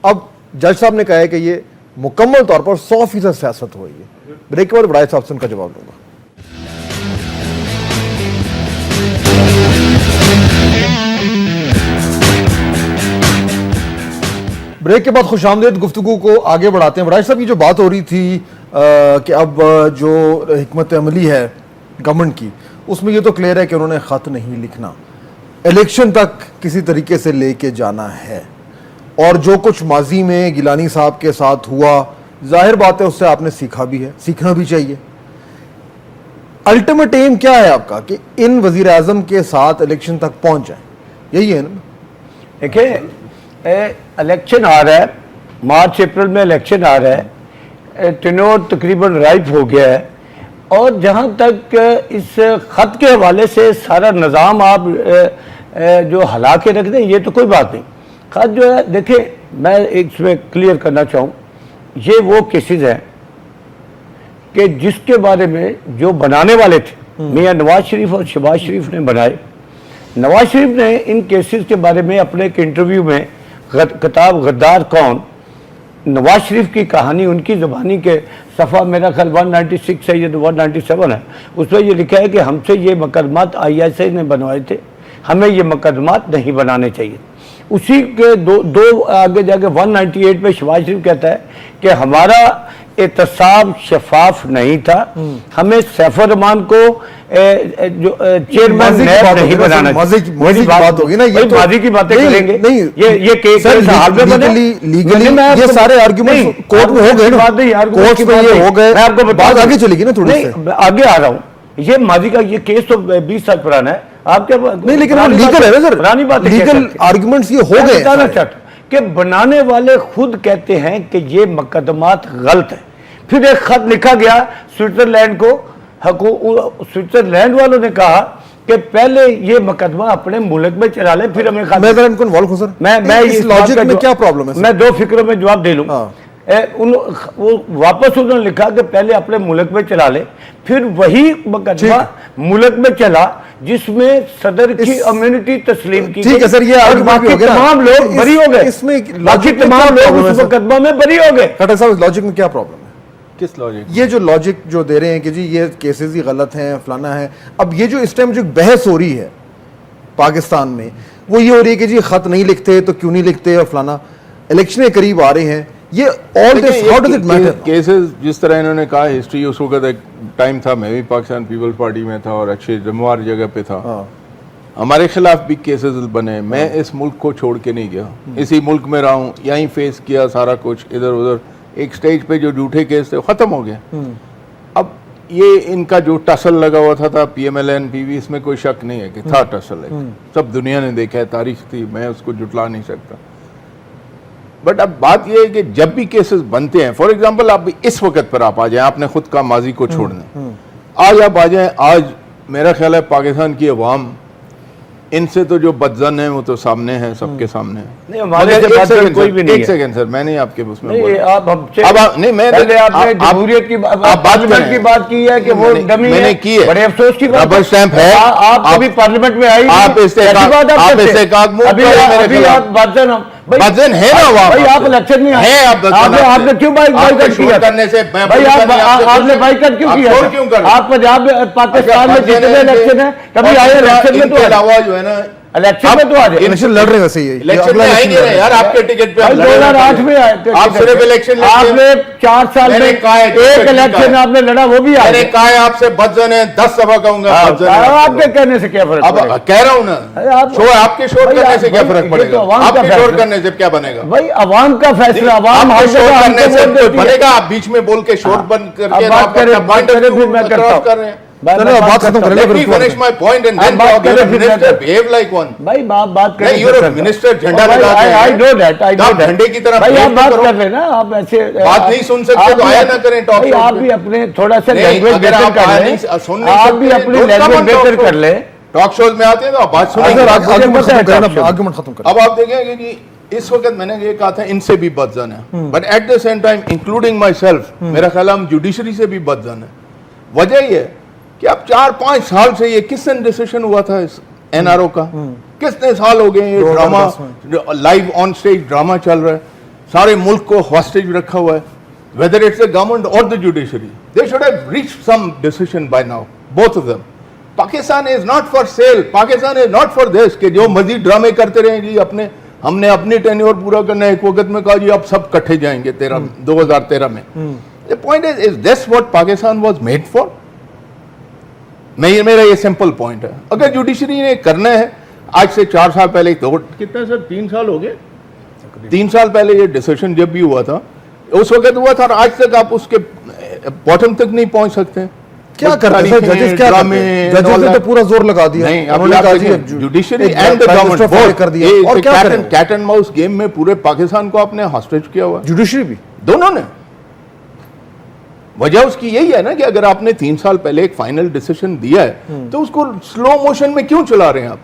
अब जज साहब ने कहा है कि ये मुकम्मल तौर पर 100% सियासत हो रही है। ब्रेक के बाद बड़ाइश साहब से उनका जवाब दूंगा। ब्रेक के बाद खुशामदीद गुफ्तगू को आगे बढ़ाते हैं। बड़ाइश साहब, की जो बात हो रही थी कि अब जो हिकमत अमली है गवर्नमेंट की, उसमें ये तो क्लियर है कि उन्होंने ख़त नहीं लिखना, इलेक्शन तक किसी तरीके से लेके जाना है, और जो कुछ माजी में गिलानी साहब के साथ हुआ, जाहिर बात है उससे आपने सीखा भी है, सीखना भी चाहिए। अल्टीमेट एम क्या है आपका कि इन वजीर आजम के साथ इलेक्शन तक पहुंच जाए, यही है ना? देखिए, इलेक्शन आ रहा है, मार्च अप्रैल में इलेक्शन आ रहा है, टेन्योर तकरीबन राइप हो गया है, और जहाँ तक इस ख़त के हवाले से सारा निज़ाम आप जो हला के रख दें, ये तो कोई बात नहीं। ख़त जो है, देखिए मैं एक इसमें क्लियर करना चाहूँ, ये वो केसेस हैं कि जिसके बारे में जो बनाने वाले थे मियां नवाज शरीफ और शहबाज शरीफ ने बनाए। नवाज शरीफ ने इन केसेस के बारे में अपने एक इंटरव्यू में किताब गद्दार कौन, नवाज शरीफ की कहानी उनकी ज़बानी के सफ़ा मेरा ख्याल 196 है, ये तो 197 है, उसमें ये लिखा है कि हमसे ये मुकदमात ISI ने बनवाए थे, हमें ये मुकदमात नहीं बनाने चाहिए। उसी के दो आगे जाके 198 में शहबाज शरीफ कहता है कि हमारा एहतसाब शफाफ नहीं था, हमें सैफुर रहमान को जो चेयरमैन नैब नहीं बनाना चाहिए। माजी की बात होगी ना, ये तो माजी की बातें करेंगे। नहीं, ये केस हाल में बने, लीगली ये सारे आर्गुमेंट कोर्ट में हो गए ना, कोर्ट में ये हो गए, मैं आपको बात आगे चलेगी ना थोड़ी सी। आगे आ रहा हूँ, ये माजी का ये केस तो 20 साल पुराना है, आप क्या नहीं, लेकिन वो लीगल है ना सर, पुरानी बात लीगल आर्गुमेंट्स ये हो गए बताना चाहता हूं कि बनाने वाले खुद कहते हैं कि ये मुकदमात गलत है। फिर एक खत लिखा गया स्विट्जरलैंड को, स्विट्जरलैंड वालों ने कहा कि पहले ये मुकदमा अपने मुल्क में चला ले, फिर हमें मैं जरा इनको इन्वॉल्व हूं सर, मैं इस लॉजिक में क्या प्रॉब्लम है सर? मैं 2 फिक्रों में जवाब दे लूं। हाँ। वो वापस उन्होंने लिखा कि पहले अपने मुल्क में चला ले, फिर वही मुकदमा मुल्क में चला जिसमें सदर की इम्यूनिटी तस्लीम की। ठीक है सर, ये और बाकी तमाम लोग बरी हो गए, इसमें बाकी तमाम लोग उस मुकदमा में बरी हो गए। खट्टर साहब, इस लॉजिक में क्या प्रॉब्लम है? किस लॉजिक? ये जो लॉजिक जो दे रहे हैं कि जी ये केसेस ही गलत हैं, फलाना है, अब ये जो इस टाइम जो बहस हो रही है पाकिस्तान में, वो ये हो रही है कि जी खत नहीं लिखते तो क्यों नहीं लिखते और फलाना, इलेक्शन करीब आ रहे हैं, ये all this how does it matter? Cases जिस तरह इन्होंने कहा, हिस्ट्री उस वक्त एक टाइम था, मैं भी पाकिस्तान पीपल्स पार्टी में था और अक्षय जमवार जगह पे था, हमारे खिलाफ भी केसेस बने। मैं इस मुल्क को छोड़ के नहीं गया, इसी मुल्क में रहा हूँ, यहीं फेस किया सारा कुछ, इधर उधर। एक स्टेज पे जो झूठे केस थे वो खत्म हो गए। अब ये इनका जो टसल लगा हुआ था PMLN PV, इसमें कोई शक नहीं है कि था टसल है, सब दुनिया ने देखा है, तारीख थी, मैं उसको जुटला नहीं सकता। बट अब बात यह है कि जब भी केसेस बनते हैं, फॉर एग्जांपल आप इस वक्त पर आप आ जाए, आपने खुद का माजी को छोड़ना, आज आप आ जाए, आज मेरा ख्याल है पाकिस्तान की अवाम, इनसे तो जो बदजन है वो तो सामने है, सबके सामने है। नहीं, हमारे से बदजन कोई भी नहीं है। एक सेकंड सर, मैं नहीं आपके उसमें नहीं, बोल आप अब नहीं, मैं पहले आपने जमहूरियत की पार्लियामेंट की बात की है कि वो डमी मैंने है, की है, बड़े अफसोस की बात रबर स्टैंप है। आप कभी पार्लियामेंट में आई, आप इससे आप बदजन बदजन है ना, भाई आप इलेक्शन में आए, आपने क्यों बाइकआउट किया? करने से भाई आपने बाइकआउट क्यों किया? क्यों कर? आप पंजाब पाकिस्तान में जितने इलेक्शन है, कभी आए इलेक्शन में? तो अलावा जो है ना, इलेक्शन में तो आ जाए, इलेक्शन लड़ रहे वैसे ही, इलेक्शन में आई नहीं रहे यार, आपके टिकट पे 2008 में आए, आप सिर्फ इलेक्शन आपने 4 साल में एक इलेक्शन आपने लड़ा, वो भी मैंने कहा है आपसे बदजन है, 10 दफा कहूंगा बदजन है। आपके कहने से क्या फर्क अब पड़ेगा? कह रहा हूं ना, शोर आपके शोर करने से क्या फर्क पड़ेगा? आपके शोर करने से क्या बनेगा? भाई अवाम का फैसला, अवाम आपके शोर करने से हमको बनेगा? आप बीच में बोल के शोर बंद करके बात करें, फिर मैं करता कर रहे हैं। चलो बात खत्म कर Let me finish my point and then talk. You're a minister, behave like one. भाई बात करें, You're a minister, झंडा लगाते हैं। I know that, आप झंडे की तरह भाई आप behave बात करो। कर रहे ना, आप ऐसे बात नहीं सुन सकते तो आया ना करें टॉक भाई, शो आप पे। भी अपने थोड़ा सा नहीं, लैंग्वेज अगर बेहतर आप कर नहीं लें, सुन नहीं आप भी सकते, अपनी don't come लैंग्वेज on बेहतर talk कर show। ले। टॉक शोज में आते हैं तो आप बात सुनेंगे। आर्गुमेंट खत्म करें। अब आप देखेंगे कि इस वक्त मैंने ये कहा था, इनसे भी बदजन है, but at the same time including my self, मेरा ख्याल हम जुडिशरी से भी बदजन है। वजह ये कि अब 4-5 साल से ये किसने डिसीजन हुआ था इस NRO का, कितने साल हो गए ये drama, live on stage drama चल रहा है, सारे मुल्क को हॉस्टेज रखा हुआ है, वेदर इट्स द गवर्नमेंट और the judiciary, they should have reached some decision by now, both of them. Pakistan is not for sale, Pakistan is not for this कि जो मजीद ड्रामे करते रहे जी, हमने अपनी टेन्योर पूरा करना है, एक वक्त में कहा जी अब सब इकट्ठे जाएंगे 2013 में। The point is this what Pakistan was made for? मेरा ये सिंपल पॉइंट है। अगर जुडिशरी ने करना है, आज से 4 साल पहले, कितने सर 3 साल हो गए, 3 साल पहले ये डिसीजन जब भी हुआ था, उस वक्त हुआ था और आज तक आप उसके बॉटम तक नहीं पहुंच सकते। क्या कर रहे हैं जजेस? क्या करते हैं? जजेस ने तो पूरा जोर लगा दिया, उन्होंने कहा जी जुडिशरी एंड द गवर्नमेंट कर दिया, और क्या करें? कैट एंड माउस गेम में पूरे पाकिस्तान को आपने हॉस्टेज किया हुआ, जुडिशरी भी, दोनों ने। वजह उसकी यही है ना कि अगर आपने 3 साल पहले एक फाइनल डिसीजन दिया है तो उसको स्लो मोशन में क्यों चला रहे हैं आप?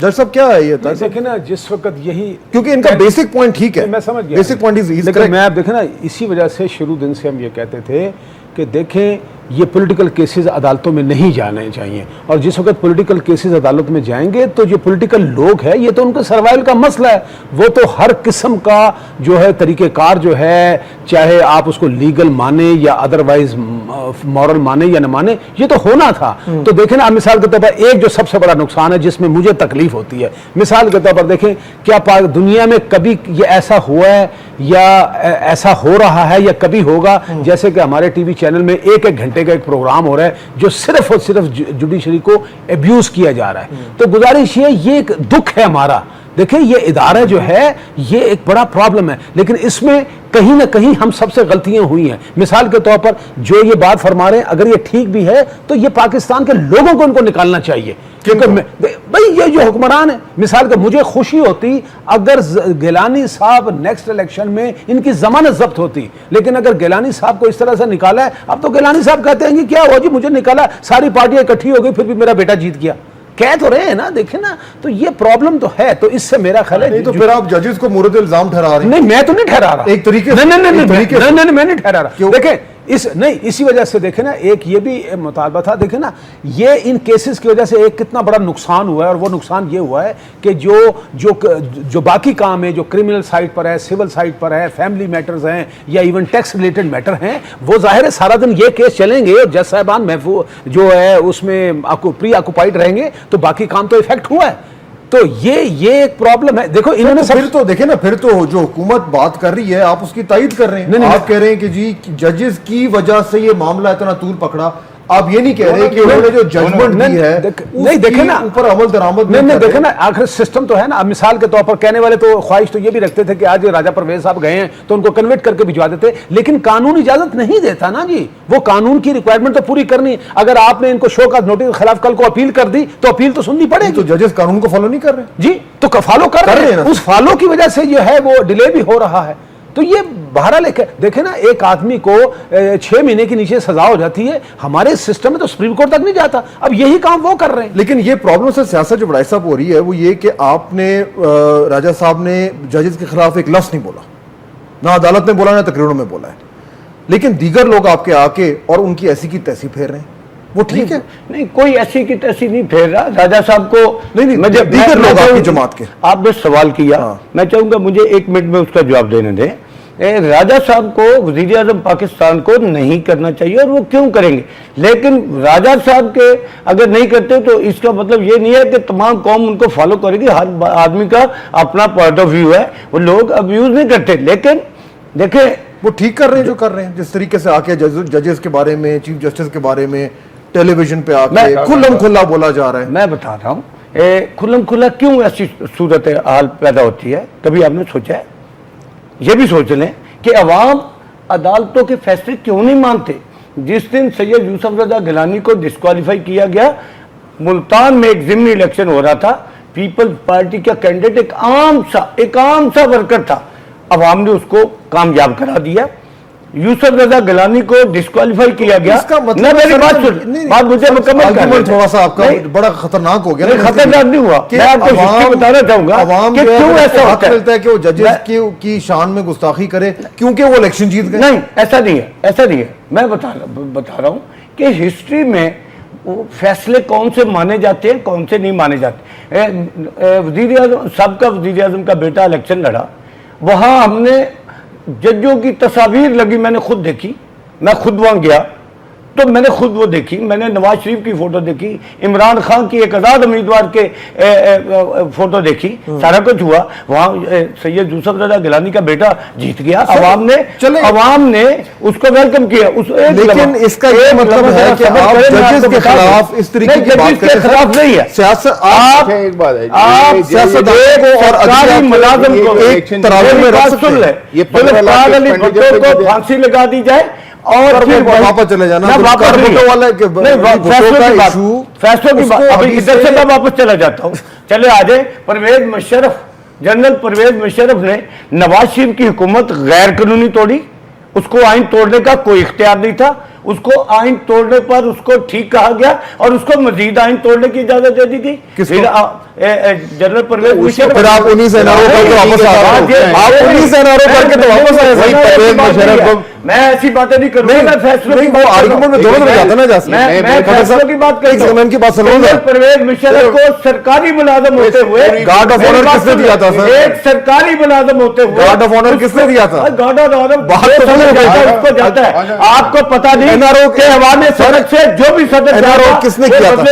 जज साहब क्या है ये? देखिए ना, जिस वक्त यही, क्योंकि इनका बेसिक पॉइंट ठीक है, मैं समझ गया, बेसिक पॉइंट इज लेकिन मैं आप देखें ना, इसी वजह से शुरू दिन से हम ये कहते थे कि देखें ये पॉलिटिकल केसेस अदालतों में नहीं जाने चाहिए, और जिस वक्त पॉलिटिकल केसेस अदालत में जाएंगे तो जो पॉलिटिकल लोग हैं, ये तो उनका सर्वाइवल का मसला है, वो तो हर किस्म का जो है तरीक़ेकार जो है, चाहे आप उसको लीगल माने या अदरवाइज मॉरल माने या न माने, ये तो होना था। तो देखें ना, मिसाल के तौर पर एक जो सबसे बड़ा नुकसान है जिसमें मुझे तकलीफ होती है, मिसाल के तौर पर देखें, क्या दुनिया में कभी ये ऐसा हुआ है या ऐसा हो रहा है या कभी होगा, जैसे कि हमारे टीवी चैनल में एक घंटे का एक प्रोग्राम हो रहा है जो सिर्फ और सिर्फ जुडिशरी को एब्यूज किया जा रहा है। तो गुजारिश ये एक दुख है हमारा देखिए ये इदारा जो है ये एक बड़ा प्रॉब्लम है, लेकिन इसमें कहीं ना कहीं हम सबसे गलतियां हुई हैं। मिसाल के तौर पर जो ये बात फरमा रहे हैं, अगर ये ठीक भी है तो ये पाकिस्तान के लोगों को इनको निकालना चाहिए, क्योंकि भाई ये जो हुक्मरान है, मिसाल के मुझे खुशी होती अगर गिलानी साहब नेक्स्ट इलेक्शन में इनकी जमानत जब्त होती, लेकिन अगर गिलानी साहब को इस तरह से निकाला है, अब तो गिलानी साहब कहते हैं कि क्या हुआ जी, मुझे निकाला, सारी पार्टियां इकट्ठी हो गई, फिर भी मेरा बेटा जीत गया। कह तो रहे हैं ना, देखे ना, तो ये प्रॉब्लम तो है। तो इससे मेरा ख्याल है नहीं तो फिर आप जजेस को मुर्द इल्जाम ठहरा रहे हैं। नहीं, मैं तो नहीं ठहरा रहा, एक तरीके से, नहीं नहीं नहीं एक तरीके से। नहीं, मैं नहीं ठहरा रहा। क्यों? देखें इसी वजह से देखें ना, एक ये भी मुतालबा था, देखें ना, ये इन केसेस की वजह से एक कितना बड़ा नुकसान हुआ है, और वो नुकसान ये हुआ है कि जो बाकी काम है, जो क्रिमिनल साइड पर है, सिविल साइड पर है, फैमिली मैटर्स हैं या इवन टैक्स रिलेटेड मैटर हैं, वो जाहिर है सारा दिन ये केस चलेंगे और जज साहबान महफूज जो है उसमें प्री ऑक्युपाइड रहेंगे, तो बाकी काम तो इफेक्ट हुआ है। तो ये एक प्रॉब्लम है। देखो इन्होंने फिर तो देखे ना, फिर तो जो हुकूमत बात कर रही है आप उसकी तायद कर रहे हैं। आप कह रहे हैं कि जी जजेस की वजह से ये मामला इतना तूल पकड़ा, आप ये नहीं कह रहे कि उन्होंने जो जजमेंट दी है नहीं, देखे ना ऊपर अमल दरामद नहीं देखे ना, आखिर सिस्टम तो है ना। अब मिसाल के तौर पर कहने वाले तो ख्वाहिश तो ये भी रखते थे कि आज राजा परवेज साहब गए हैं तो उनको कन्वर्ट करके भिजवा देते, लेकिन कानून इजाजत नहीं देता ना जी, वो कानून की रिक्वायरमेंट तो पूरी करनी। अगर आपने इनको शो का नोटिस के खिलाफ कल को अपील कर दी तो अपील तो सुननी पड़ेगी। तो जजेस कानून को फॉलो नहीं कर रहे जी, तो फॉलो कर रहे हैं, उस फॉलो की वजह से जो है वो डिले भी हो रहा है। तो ये बहरहाल देखे ना, एक आदमी को 6 महीने के नीचे सजा हो जाती है, हमारे सिस्टम में तो सुप्रीम कोर्ट तक नहीं जाता। अब यही काम वो कर रहे हैं। लेकिन ये प्रॉब्लम से सियासत जो बड़ाई साहब हो रही है वो ये कि आपने राजा साहब ने जजेस के खिलाफ एक लफ्ज नहीं बोला, ना अदालत में बोला ना तकरीरों में बोला है, लेकिन दीगर लोग आपके आके और उनकी ऐसी की तैसी फेर रहे हैं, वो ठीक है? नहीं, कोई ऐसी की तैसी नहीं फेर रहा। राजा साहब को नहीं, दीगर लोग आपकी जमात के, आपने सवाल किया, मैं चाहूंगा मुझे 1 मिनट में उसका जवाब देने दें। राजा साहब को वजीर आजम पाकिस्तान को नहीं करना चाहिए, और वो क्यों करेंगे, लेकिन राजा साहब के अगर नहीं करते तो इसका मतलब ये नहीं है कि तमाम कौम उनको फॉलो करेगी। हर आदमी का अपना पॉइंट ऑफ व्यू है, वो लोग अब्यूज नहीं करते। लेकिन देखे वो ठीक कर रहे हैं जो कर रहे हैं, जिस तरीके से आके जजेस के बारे में, चीफ जस्टिस के बारे में टेलीविजन पे आके खुल्लम खुल्ला बोला जा रहा है। मैं बता रहा हूँ खुल्लम खुल्ला क्यों ऐसी सूरत हाल पैदा होती है। कभी आपने सोचा है, ये भी सोच लें कि अवाम अदालतों के फैसले क्यों नहीं मानते। जिस दिन सैयद यूसुफ रजा गिलानी को डिस्क्वालीफाई किया गया, मुल्तान में एक ज़िमनी इलेक्शन हो रहा था, पीपल्स पार्टी का कैंडिडेट एक आम सा वर्कर था, अवाम ने उसको कामयाब करा दिया। यूसुफ रजा गिलानी को डिस्क्वालीफाई किया गया। इसका मतलब ना, मेरी बात सुन, बात मुझे मुकम्मल करने दो। थोड़ा सा आपका बड़ा खतरनाक हो गया। खतरनाक नहीं हुआ, मैं आपको हिस्ट्री बताना चाहूंगा कि क्यों ऐसा होता मिलता है कि वो जजेस की शान में गुस्ताखी करे क्योंकि वो इलेक्शन जीत गए। नहीं, ऐसा नहीं है, ऐसा नहीं है। मैं बता रहा हूं कि हिस्ट्री में वो फैसले कौन से माने जाते हैं, कौन से नहीं माने जाते। वजीर आजम, सबका वजीर आजम का बेटा इलेक्शन लड़ा, वहां हमने जजों की तस्वीर लगी, मैंने खुद देखी, मैं खुद वहां गया तो मैंने खुद वो देखी, मैंने नवाज शरीफ की फोटो देखी, इमरान खान की एक आजाद उम्मीदवार के फोटो देखी, सारा कुछ हुआ। वहां सैयद यूसुफ रजा गिलानी का बेटा जीत गया, अवाम ने उसको वेलकम किया। लेकिन इसका ये मतलब है कि आप जजेस के खिलाफ इस तरीके की बात के खिलाफ नहीं है। सियासत आप एक बात है, आप सियासतदान को और सरकारी मुलाजिम को एक तराजू में रख सकते हैं। ये 15 लाख को फांसी लगा दी जाए और फिर वापस चले जाना। फैसलों की बात, अभी इधर से मैं वापस चला जाता हूँ। चले आ जाए, परवेज मुशर्रफ, जनरल परवेज मुशर्रफ ने नवाज शरीफ की हुकूमत गैर कानूनी तोड़ी, उसको आइन तोड़ने का कोई इख्तियार नहीं था, उसको आइन तोड़ने पर उसको ठीक कहा गया और उसको मजीद आइन तोड़ने की इजाजत दे दी गई। जनरल परवेज मुशर्रफ, फिर आप उन्हीं से नारों करके वापस आए। मैं ऐसी बातें नहीं करूंगा, मैं फैसलों की बात आर्गुमेंट में दोनों में जाता ना जैसे मैं फैसलों की बात कर रहा हूं। की बात सुनूंगा। परवेज मुशर्रफ को सरकारी मुलाजम होते हुए गार्ड ऑफ ऑनर किसने दिया था सर? एक सरकारी मुलाजम होते हुए गार्ड ऑफ ऑनर किसने दिया था? गार्ड ऑफ ऑनर उसको जाता है, आपको पता नहीं एनआरओ के हवाले सड़क से जो भी सदस्य एनआरओ किसने किया था?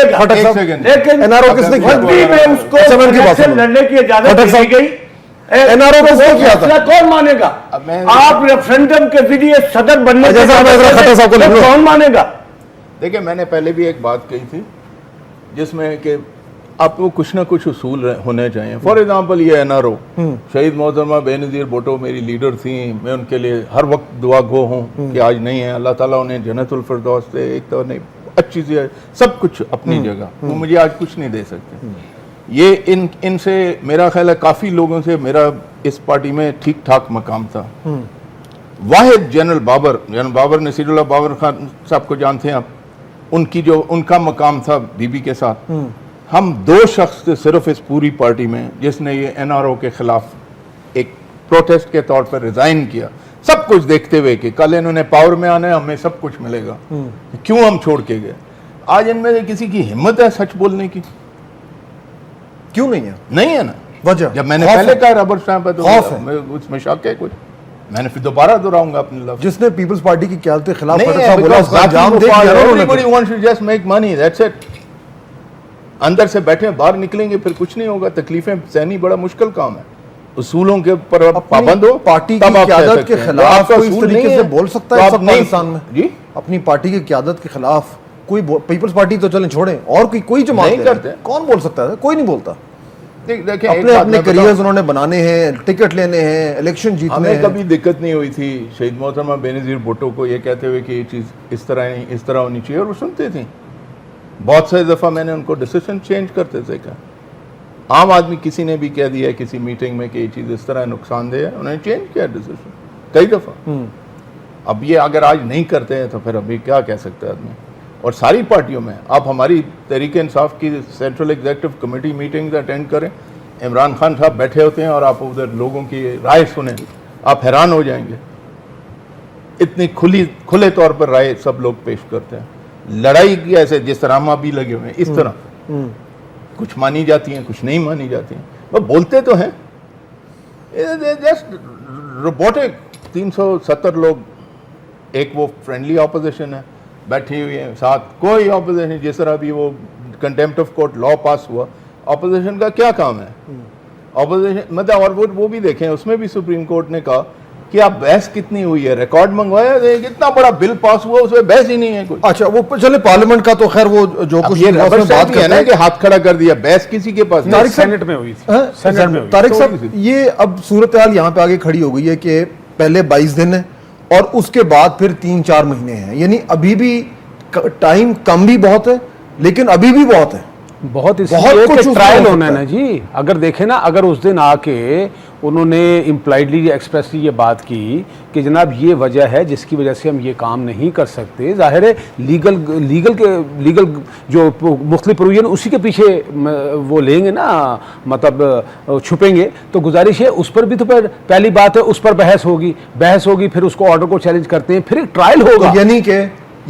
लेकिन एनआरओ किसने किया था? उसको लड़ने की इजाजत दी गई। एनआरओ किसने किया था? कौन मानेगा? आप रेफरेंडम के जरिए सदर बनने कौन मानेगा? देखिए, मैंने पहले भी एक बात कही थी जिसमें कि आपको कुछ ना कुछ उसूल होने चाहिए। फॉर एग्जांपल ये एनआरओ, शहीद मोहतरमा बेनज़ीर भुट्टो मेरी लीडर थी, मैं उनके लिए हर वक्त दुआ गो हूँ कि आज नहीं है, अल्लाह ताला उन्हें जन्नतुल फिरदौस दे, एक तो नहीं अच्छी सी सब कुछ अपनी जगह, वो मुझे आज कुछ नहीं दे सकते। ये इनसे मेरा ख्याल है काफ़ी लोगों से मेरा इस पार्टी में ठीक ठाक मकाम था। वाहिद जनरल बाबर नसीरुल्लाह बाबर खान साहब को जानते हैं आप, उनका मकाम था बीबी के साथ। हम 2 शख्स थे सिर्फ इस पूरी पार्टी में जिसने ये एनआरओ के खिलाफ एक प्रोटेस्ट के तौर पर रिजाइन किया, सब कुछ देखते हुए कि कल इन्होंने पावर में आना है, हमें सब कुछ मिलेगा, क्यों हम छोड़ के गए। आज इनमें से किसी की हिम्मत है सच बोलने की? क्यों नहीं है? नहीं है ना वजह जब मैंने खौफ पहले है। कहा रबर स्टैंप है तो खौफ है। उसमें शक है कुछ, मैंने फिर दोबारा दोहराऊंगा अपने लफ्ज़। जिसने पीपल्स पार्टी की क़यादत के खिलाफ नहीं खड़े है, था, बोला because उसका बाकी अंजाम वो देख फाल- लिया उन्होंने। everybody wants to just make money, that's it। अंदर से बैठे बाहर निकलेंगे फिर कुछ नहीं होगा, तकलीफें सहनी बड़ा मुश्किल काम है। उसूलों के ऊपर आप अपनी पाबंद हो, पार्टी तब की आप कह क़यादत सकते के हैं। खिलाफ आपका कोई इस उसूल तरीके नहीं से है, बोल सकता तो है आप सब नहीं- पाकिस्तान में? जी अपनी पार्टी की क़यादत के खिलाफ कोई पीपल्स पार्टी तो चलें छोड़ें, और कोई जमात नहीं ले करते। लें। कौन बोल सकता है? कोई नहीं बोलता। देखिए एक अपने बात अपने मैं बताऊं, करियर्स उन्होंने बनाने हैं, टिकट लेने हैं, इलेक्शन जीतने हमें हैं। कभी दिक्कत नहीं हुई थी शहीद मोहतरमा बेनज़ीर भुट्टो को ये कहते हुए कि ये चीज़ इस तरह नहीं, इस तरह होनी चाहिए, और वो सुनते थे। बहुत सारी दफ़ा मैंने उनको डिसीजन चेंज करते थे कहा। आम आदमी किसी ने भी कह दिया है किसी मीटिंग में कि ये चीज़ इस तरह नुकसानदेह है, उन्होंने चेंज किया डिसीजन कई दफ़ा। अब ये अगर आज नहीं करते हैं तो फिर अभी क्या कह सकते हैं आदमी। और सारी पार्टियों में आप हमारी तहरीक इंसाफ की central executive committee meetings attend करें, इमरान खान साहब बैठे होते हैं और आप उधर लोगों की राय सुने, आप हैरान हो जाएंगे। इतनी खुले तौर पर राय सब लोग पेश करते हैं। लड़ाई की ऐसे जिस तरह हम अभी लगे हुए हैं इस तरह कुछ मानी जाती हैं, कुछ नहीं मानी जाती हैं, वो बोलते तो हैं। जस्ट रोबोटिक 370 लोग, एक वो फ्रेंडली ऑपोजिशन है बैठी हुई है, साथ कोई ऑपोजिशन, जिस तरह भी वो कंटेम्प्ट ऑफ कोर्ट लॉ पास हुआ, ऑपोजिशन का क्या काम है? ऑपोजिशन मतलब, और वो भी देखें, उसमें भी सुप्रीम कोर्ट ने कहा कि आप बहस कितनी हुई है, रिकॉर्ड मंगवाया, इतना बड़ा बिल पास हुआ उसमें बहस ही नहीं है कुछ। अच्छा, वो चले पार्लियामेंट का तो खैर वो जो कुछ ये हुआ रबर उसमें बात स्टैंप है करते ना हैं। कि हाथ खड़ा कर दिया, बहस किसी के पास नहीं। तारिक साहब- सेनेट में हुई थी, हाँ, सेनेट में हुई। तारिक थोड़ी साहब, सी। ये अब सूरत हाल यहाँ पे आगे खड़ी हो गई है कि पहले 22 दिन है और उसके बाद फिर 3-4 महीने हैं, यानी अभी भी टाइम कम भी बहुत है लेकिन अभी भी बहुत है। बहुत बहुत इसलिए कुछ कि उसमें ट्रायल हो होना है सकता ना जी। अगर देखें ना, अगर उस दिन आके उन्होंने इम्प्लाइडली एक्सप्रेसली ये बात की कि जनाब ये वजह है जिसकी वजह से हम ये काम नहीं कर सकते, जाहिर है लीगल जो मुख्तलिफ प्रोविजन उसी के पीछे वो लेंगे ना, मतलब छुपेंगे। तो गुजारिश है उस पर भी तो पहली बात है, उस पर बहस होगी, फिर उसको ऑर्डर को चैलेंज करते हैं, फिर एक ट्रायल होगा। तो यानी कि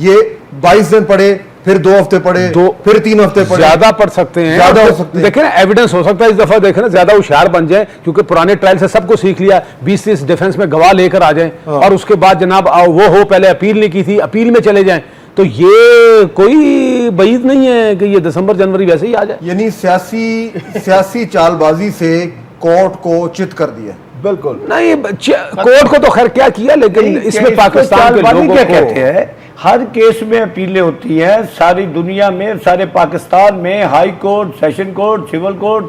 ये 22 दिन पड़े, फिर 2 हफ्ते पड़े, फिर 3 हफ्ते पड़े, ज्यादा पढ़ सकते हैं, ज्यादा हो सकते हैं। देखें ना, एविडेंस हो सकता है इस दफा, देखें ना, ज्यादा होशियार बन जाए, क्योंकि पुराने ट्रायल से सबको सीख लिया, 20-30 डिफेंस में गवाह लेकर आ जाएं, और उसके बाद जनाब वो हो, पहले अपील नहीं की थी, अपील में चले जाएं, तो ये कोई बईद नहीं है कि ये दिसंबर जनवरी वैसे ही आ जाए। यानी सियासी चालबाजी से कोर्ट को चित कर दिया। बिल्कुल नहीं, कोर्ट को तो खैर क्या किया, लेकिन नहीं, इसमें इसको पाकिस्तान के चालबाजी लोगों क्या को कहते हैं? हर केस में अपीलें होती हैं, सारी दुनिया में, सारे पाकिस्तान में, high court, session court, civil court,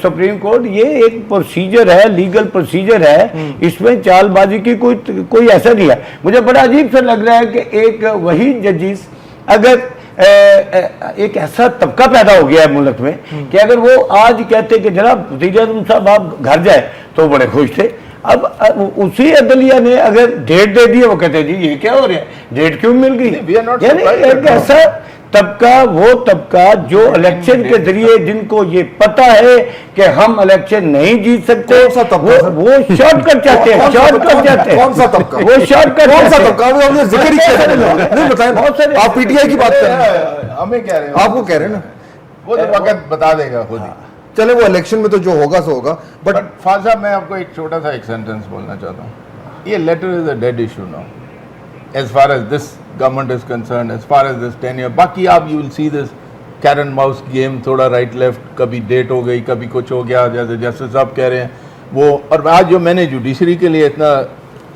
supreme court, ये एक प्रोसीजर है, लीगल प्रोसीजर है। इसमें चालबाजी की कोई ऐसा नहीं है। मुझे बड़ा अजीब सा लग रहा है कि एक वही जजिस, अगर एक ऐसा तबका पैदा हो गया है मुल्क में कि अगर वो आज कहते कि जनाब वज़ीर आज़म साहब आप घर जाए तो बड़े खुश थे, अब उसी अदलिया ने अगर डेट दे दी, वो कहते जी ये क्या हो रहा है, डेट क्यों मिल गई? we are not यानी surprised एक at all. ऐसा तबका, वो तबका जो इलेक्शन के जरिए, जिनको ये पता है कि हम इलेक्शन नहीं जीत सकते, कौन सा तबका, सर? वो शॉर्टकट चाहते हैं, शॉर्टकट चाहते हैं। कौन सा तबका? वो शॉर्टकट कौन सा चाहते हैं। तबका? वो हमने जिक्र ही किया था। नहीं बताएं, बहुत सारे- आप पीटीआई की बात कर रहे हैं, हमें कह रहे हैं, आपको कह रहे हैं ना। वो तो वक्त बता देगा खुद ही। चले वो इलेक्शन में तो जो होगा सो होगा, बट बट फाज साहब, मैं आपको एक छोटा सा एक सेंटेंस बोलना चाहता हूँ। ये letter is a dead issue now as far as this government is concerned, as far as this tenure. बाकी आप you will see this cat and mouse game, थोड़ा राइट लेफ्ट, कभी डेट हो गई, कभी कुछ हो गया, जैसे जस्टिस साहब कह रहे हैं वो। और आज जो मैंने जुडिशरी के लिए इतना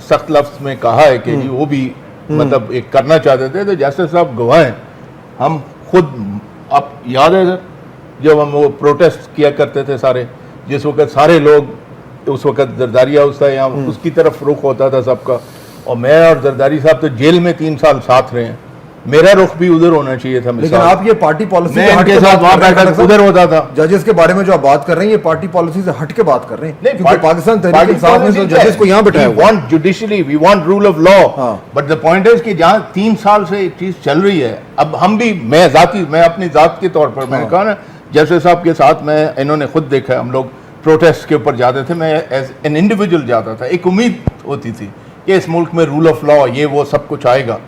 सख्त लफ्ज में कहा है कि जी वो भी मतलब एक करना चाहते थे, तो जस्टिस साहब गवाह हैं, हम खुद, आप याद है सर जब हम वो प्रोटेस्ट किया करते थे सारे, जिस वक्त सारे लोग, उस वक्त जरदारी हाउस था यहाँ, उसकी तरफ रुख होता था सबका, और मैं और जरदारी साहब तो जेल में 3 साल साथ रहे हैं, मेरा रुख भी उधर होना चाहिए था। लेकिन आप ये पार्टी पॉलिसी मैं इनके साथ वहाँ बैठा उधर होता था। जजेस के बारे में जो आप बात कर रहे हैं, ये पार्टी पॉलिसी से हट के बात कर रहे हैं, नहीं, क्योंकि पाकिस्तान तहरीक इंसाफ ने तो जजेस को यहाँ बिठाया हुआ है। Want judiciary, we want rule of law, but the point is कि जहाँ 3 साल से एक चीज चल रही है, अब हम भी, मैं अपनी जात के तौर पर, मैंने कहा ना, जैसे साहब के साथ मैं, इन्होंने खुद देखा है, हम लोग प्रोटेस्ट के ऊपर जाते थे, मैं एज एन इंडिविजुअल जाता था, एक उम्मीद होती थी कि इस मुल्क में रूल ऑफ लॉ, ये वो सब कुछ आएगा।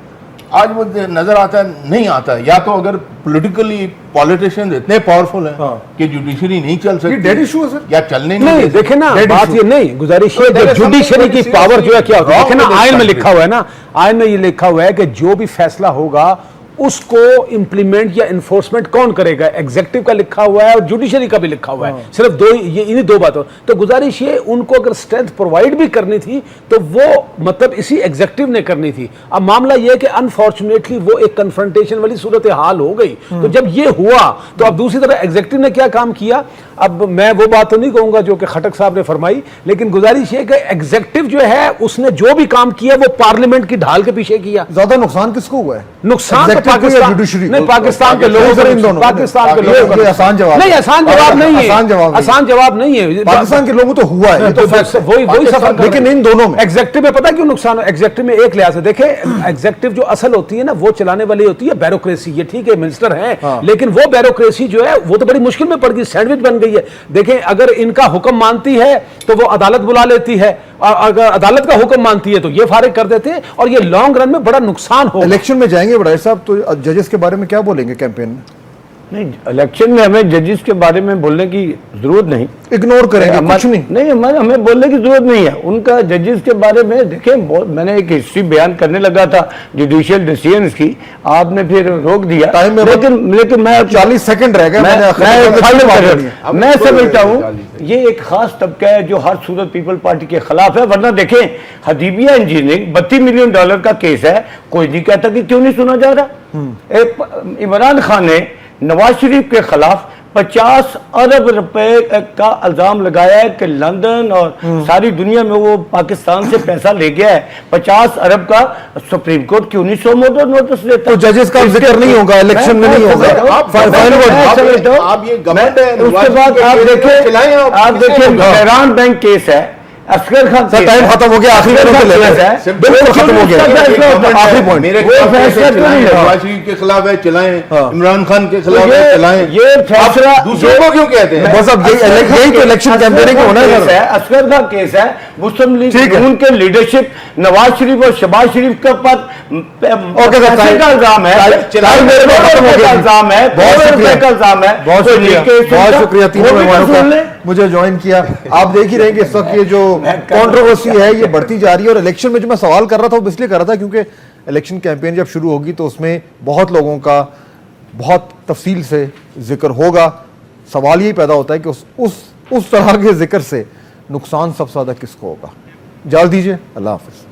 आज वो नजर आता है नहीं आता है, या तो अगर पॉलिटिकली पॉलिटिशियंस इतने पावरफुल हैं कि जुडिशरी नहीं चल सकती, डेड इशू है सर, या चलने नहीं, देखे ना, बात ये नहीं, गुजारिश है जो जुडिशरी की पावर जो है क्या होती है, देखे ना, आयन में लिखा हुआ है ना, आयन में ये लिखा हुआ है कि जो भी फैसला होगा उसको इंप्लीमेंट या इन्फोर्समेंट कौन करेगा, एग्जेक्टिव का लिखा हुआ है और जुडिशरी का भी लिखा हुआ है, सिर्फ दो, ये इन्हीं 2 बातों। तो गुजारिश ये, उनको अगर स्ट्रेंथ प्रोवाइड भी करनी थी तो वो मतलब इसी एग्जेक्टिव ने करनी थी। अब मामला ये है कि अनफॉर्चुनेटली वो एक कन्फ्रंटेशन वाली सूरत हाल हो गई। तो जब ये हुआ तो अब दूसरी तरफ एग्जेक्टिव ने क्या काम किया, अब मैं वो बात तो नहीं कहूंगा जो कि खटक साहब ने फरमाई, लेकिन गुजारिश ये कि एग्जेक्टिव जो है उसने जो भी काम किया वो पार्लियामेंट की ढाल के पीछे किया। ज्यादा नुकसान किसको हुआ है? नुकसान पाकिस्तान, नहीं, पाकिस्तान के लोगों को, इन दोनों, पाकिस्तान के लोगों को। आसान जवाब नहीं, आसान जवाब नहीं है, आसान जवाब नहीं है, पाकिस्तान के लोगों तो हुआ है, ये तो वही सफर। लेकिन इन दोनों में एग्जेक्टिव में पता क्यों नुकसान है? एग्जेक्टिव में एक लिहाज से देखे, एग्जेक्टिव जो असल होती है ना, वो चलाने वाली होती है ब्यूरोक्रेसी। ये ठीक है, मिनिस्टर है, लेकिन वो ब्यूरोक्रेसी जो है वो तो बड़ी मुश्किल में पड़ गई, सैंडविच बन गई है। देखें, अगर इनका हुक्म मानती है तो वो अदालत बुला लेती है, और अगर अदालत का हुक्म मानती है तो ये फारिग कर देते हैं, और ये लॉन्ग रन में बड़ा नुकसान हो। इलेक्शन में जाएंगे बड़ाई साहब, तो जजेस के बारे में क्या बोलेंगे कैंपेन में? नहीं, इलेक्शन में हमें जजेस के बारे में बोलने की जरूरत नहीं, इग्नोर करेंगे, कुछ नहीं, हमें बोलने की जरूरत नहीं है। उनका जजेस के बारे में देखें, मैंने एक हिस्ट्री बयान करने लगा था जुडिशियल डिसीजंस की, आपने फिर रोक दिया टाइम में, लेकिन मैं 40 सेकंड रह गए, मैं समझता हूँ ये एक खास तबका है जो हर सूरत पीपल पार्टी के खिलाफ है। वरना देखें, हदीबिया इंजीनियरिंग $32 मिलियन का केस है, कोई नहीं कहता कि क्यों नहीं सुना जा रहा। इमरान खान ने नवाज शरीफ के खिलाफ 50 अरब रुपए का इल्जाम लगाया है कि लंदन और सारी दुनिया में वो पाकिस्तान से पैसा ले गया है 50 अरब का। सुप्रीम कोर्ट क्यों नहीं सो नोटिस देता? तो जजेस का जिक्र नहीं होगा, इलेक्शन में नहीं होगा। आप ये गवर्नमेंट है, उसके बाद आप देखिए मेहरान बैंक केस है, असगर खान सर, टाइम खत्म हो गया, आखिरी बिल्कुल खत्म हो गया, आखिरी पॉइंट। मेरे नवाज शरीफ के खिलाफ है, चलाएं, इमरान खान के खिलाफ है, चलाएं, ये फैसला दूसरों को क्यों कहते हैं? बस अब यही तो इलेक्शन कैंपेनिंग होना है। असगर का केस है, मुस्लिम लीग नून के लीडरशिप नवाज शरीफ और शहबाज शरीफ के ऊपर का इल्जाम है, इल्जाम है, बहुत शुक्रिया तीनों मेहमानों का मुझे ज्वाइन किया। आप देख ही रहे कि इस वक्त ये जो कंट्रोवर्सी है ये बढ़ती जा रही है, और इलेक्शन में जो मैं सवाल कर रहा था वो इसलिए कर रहा था क्योंकि इलेक्शन कैंपेन जब शुरू होगी तो उसमें बहुत लोगों का बहुत तफसील से जिक्र होगा। सवाल यही पैदा होता है कि उस तरह के जिक्र से नुकसान सबसे ज्यादा किसको होगा। इजाज़त दीजिए, अल्लाह हाफिज़।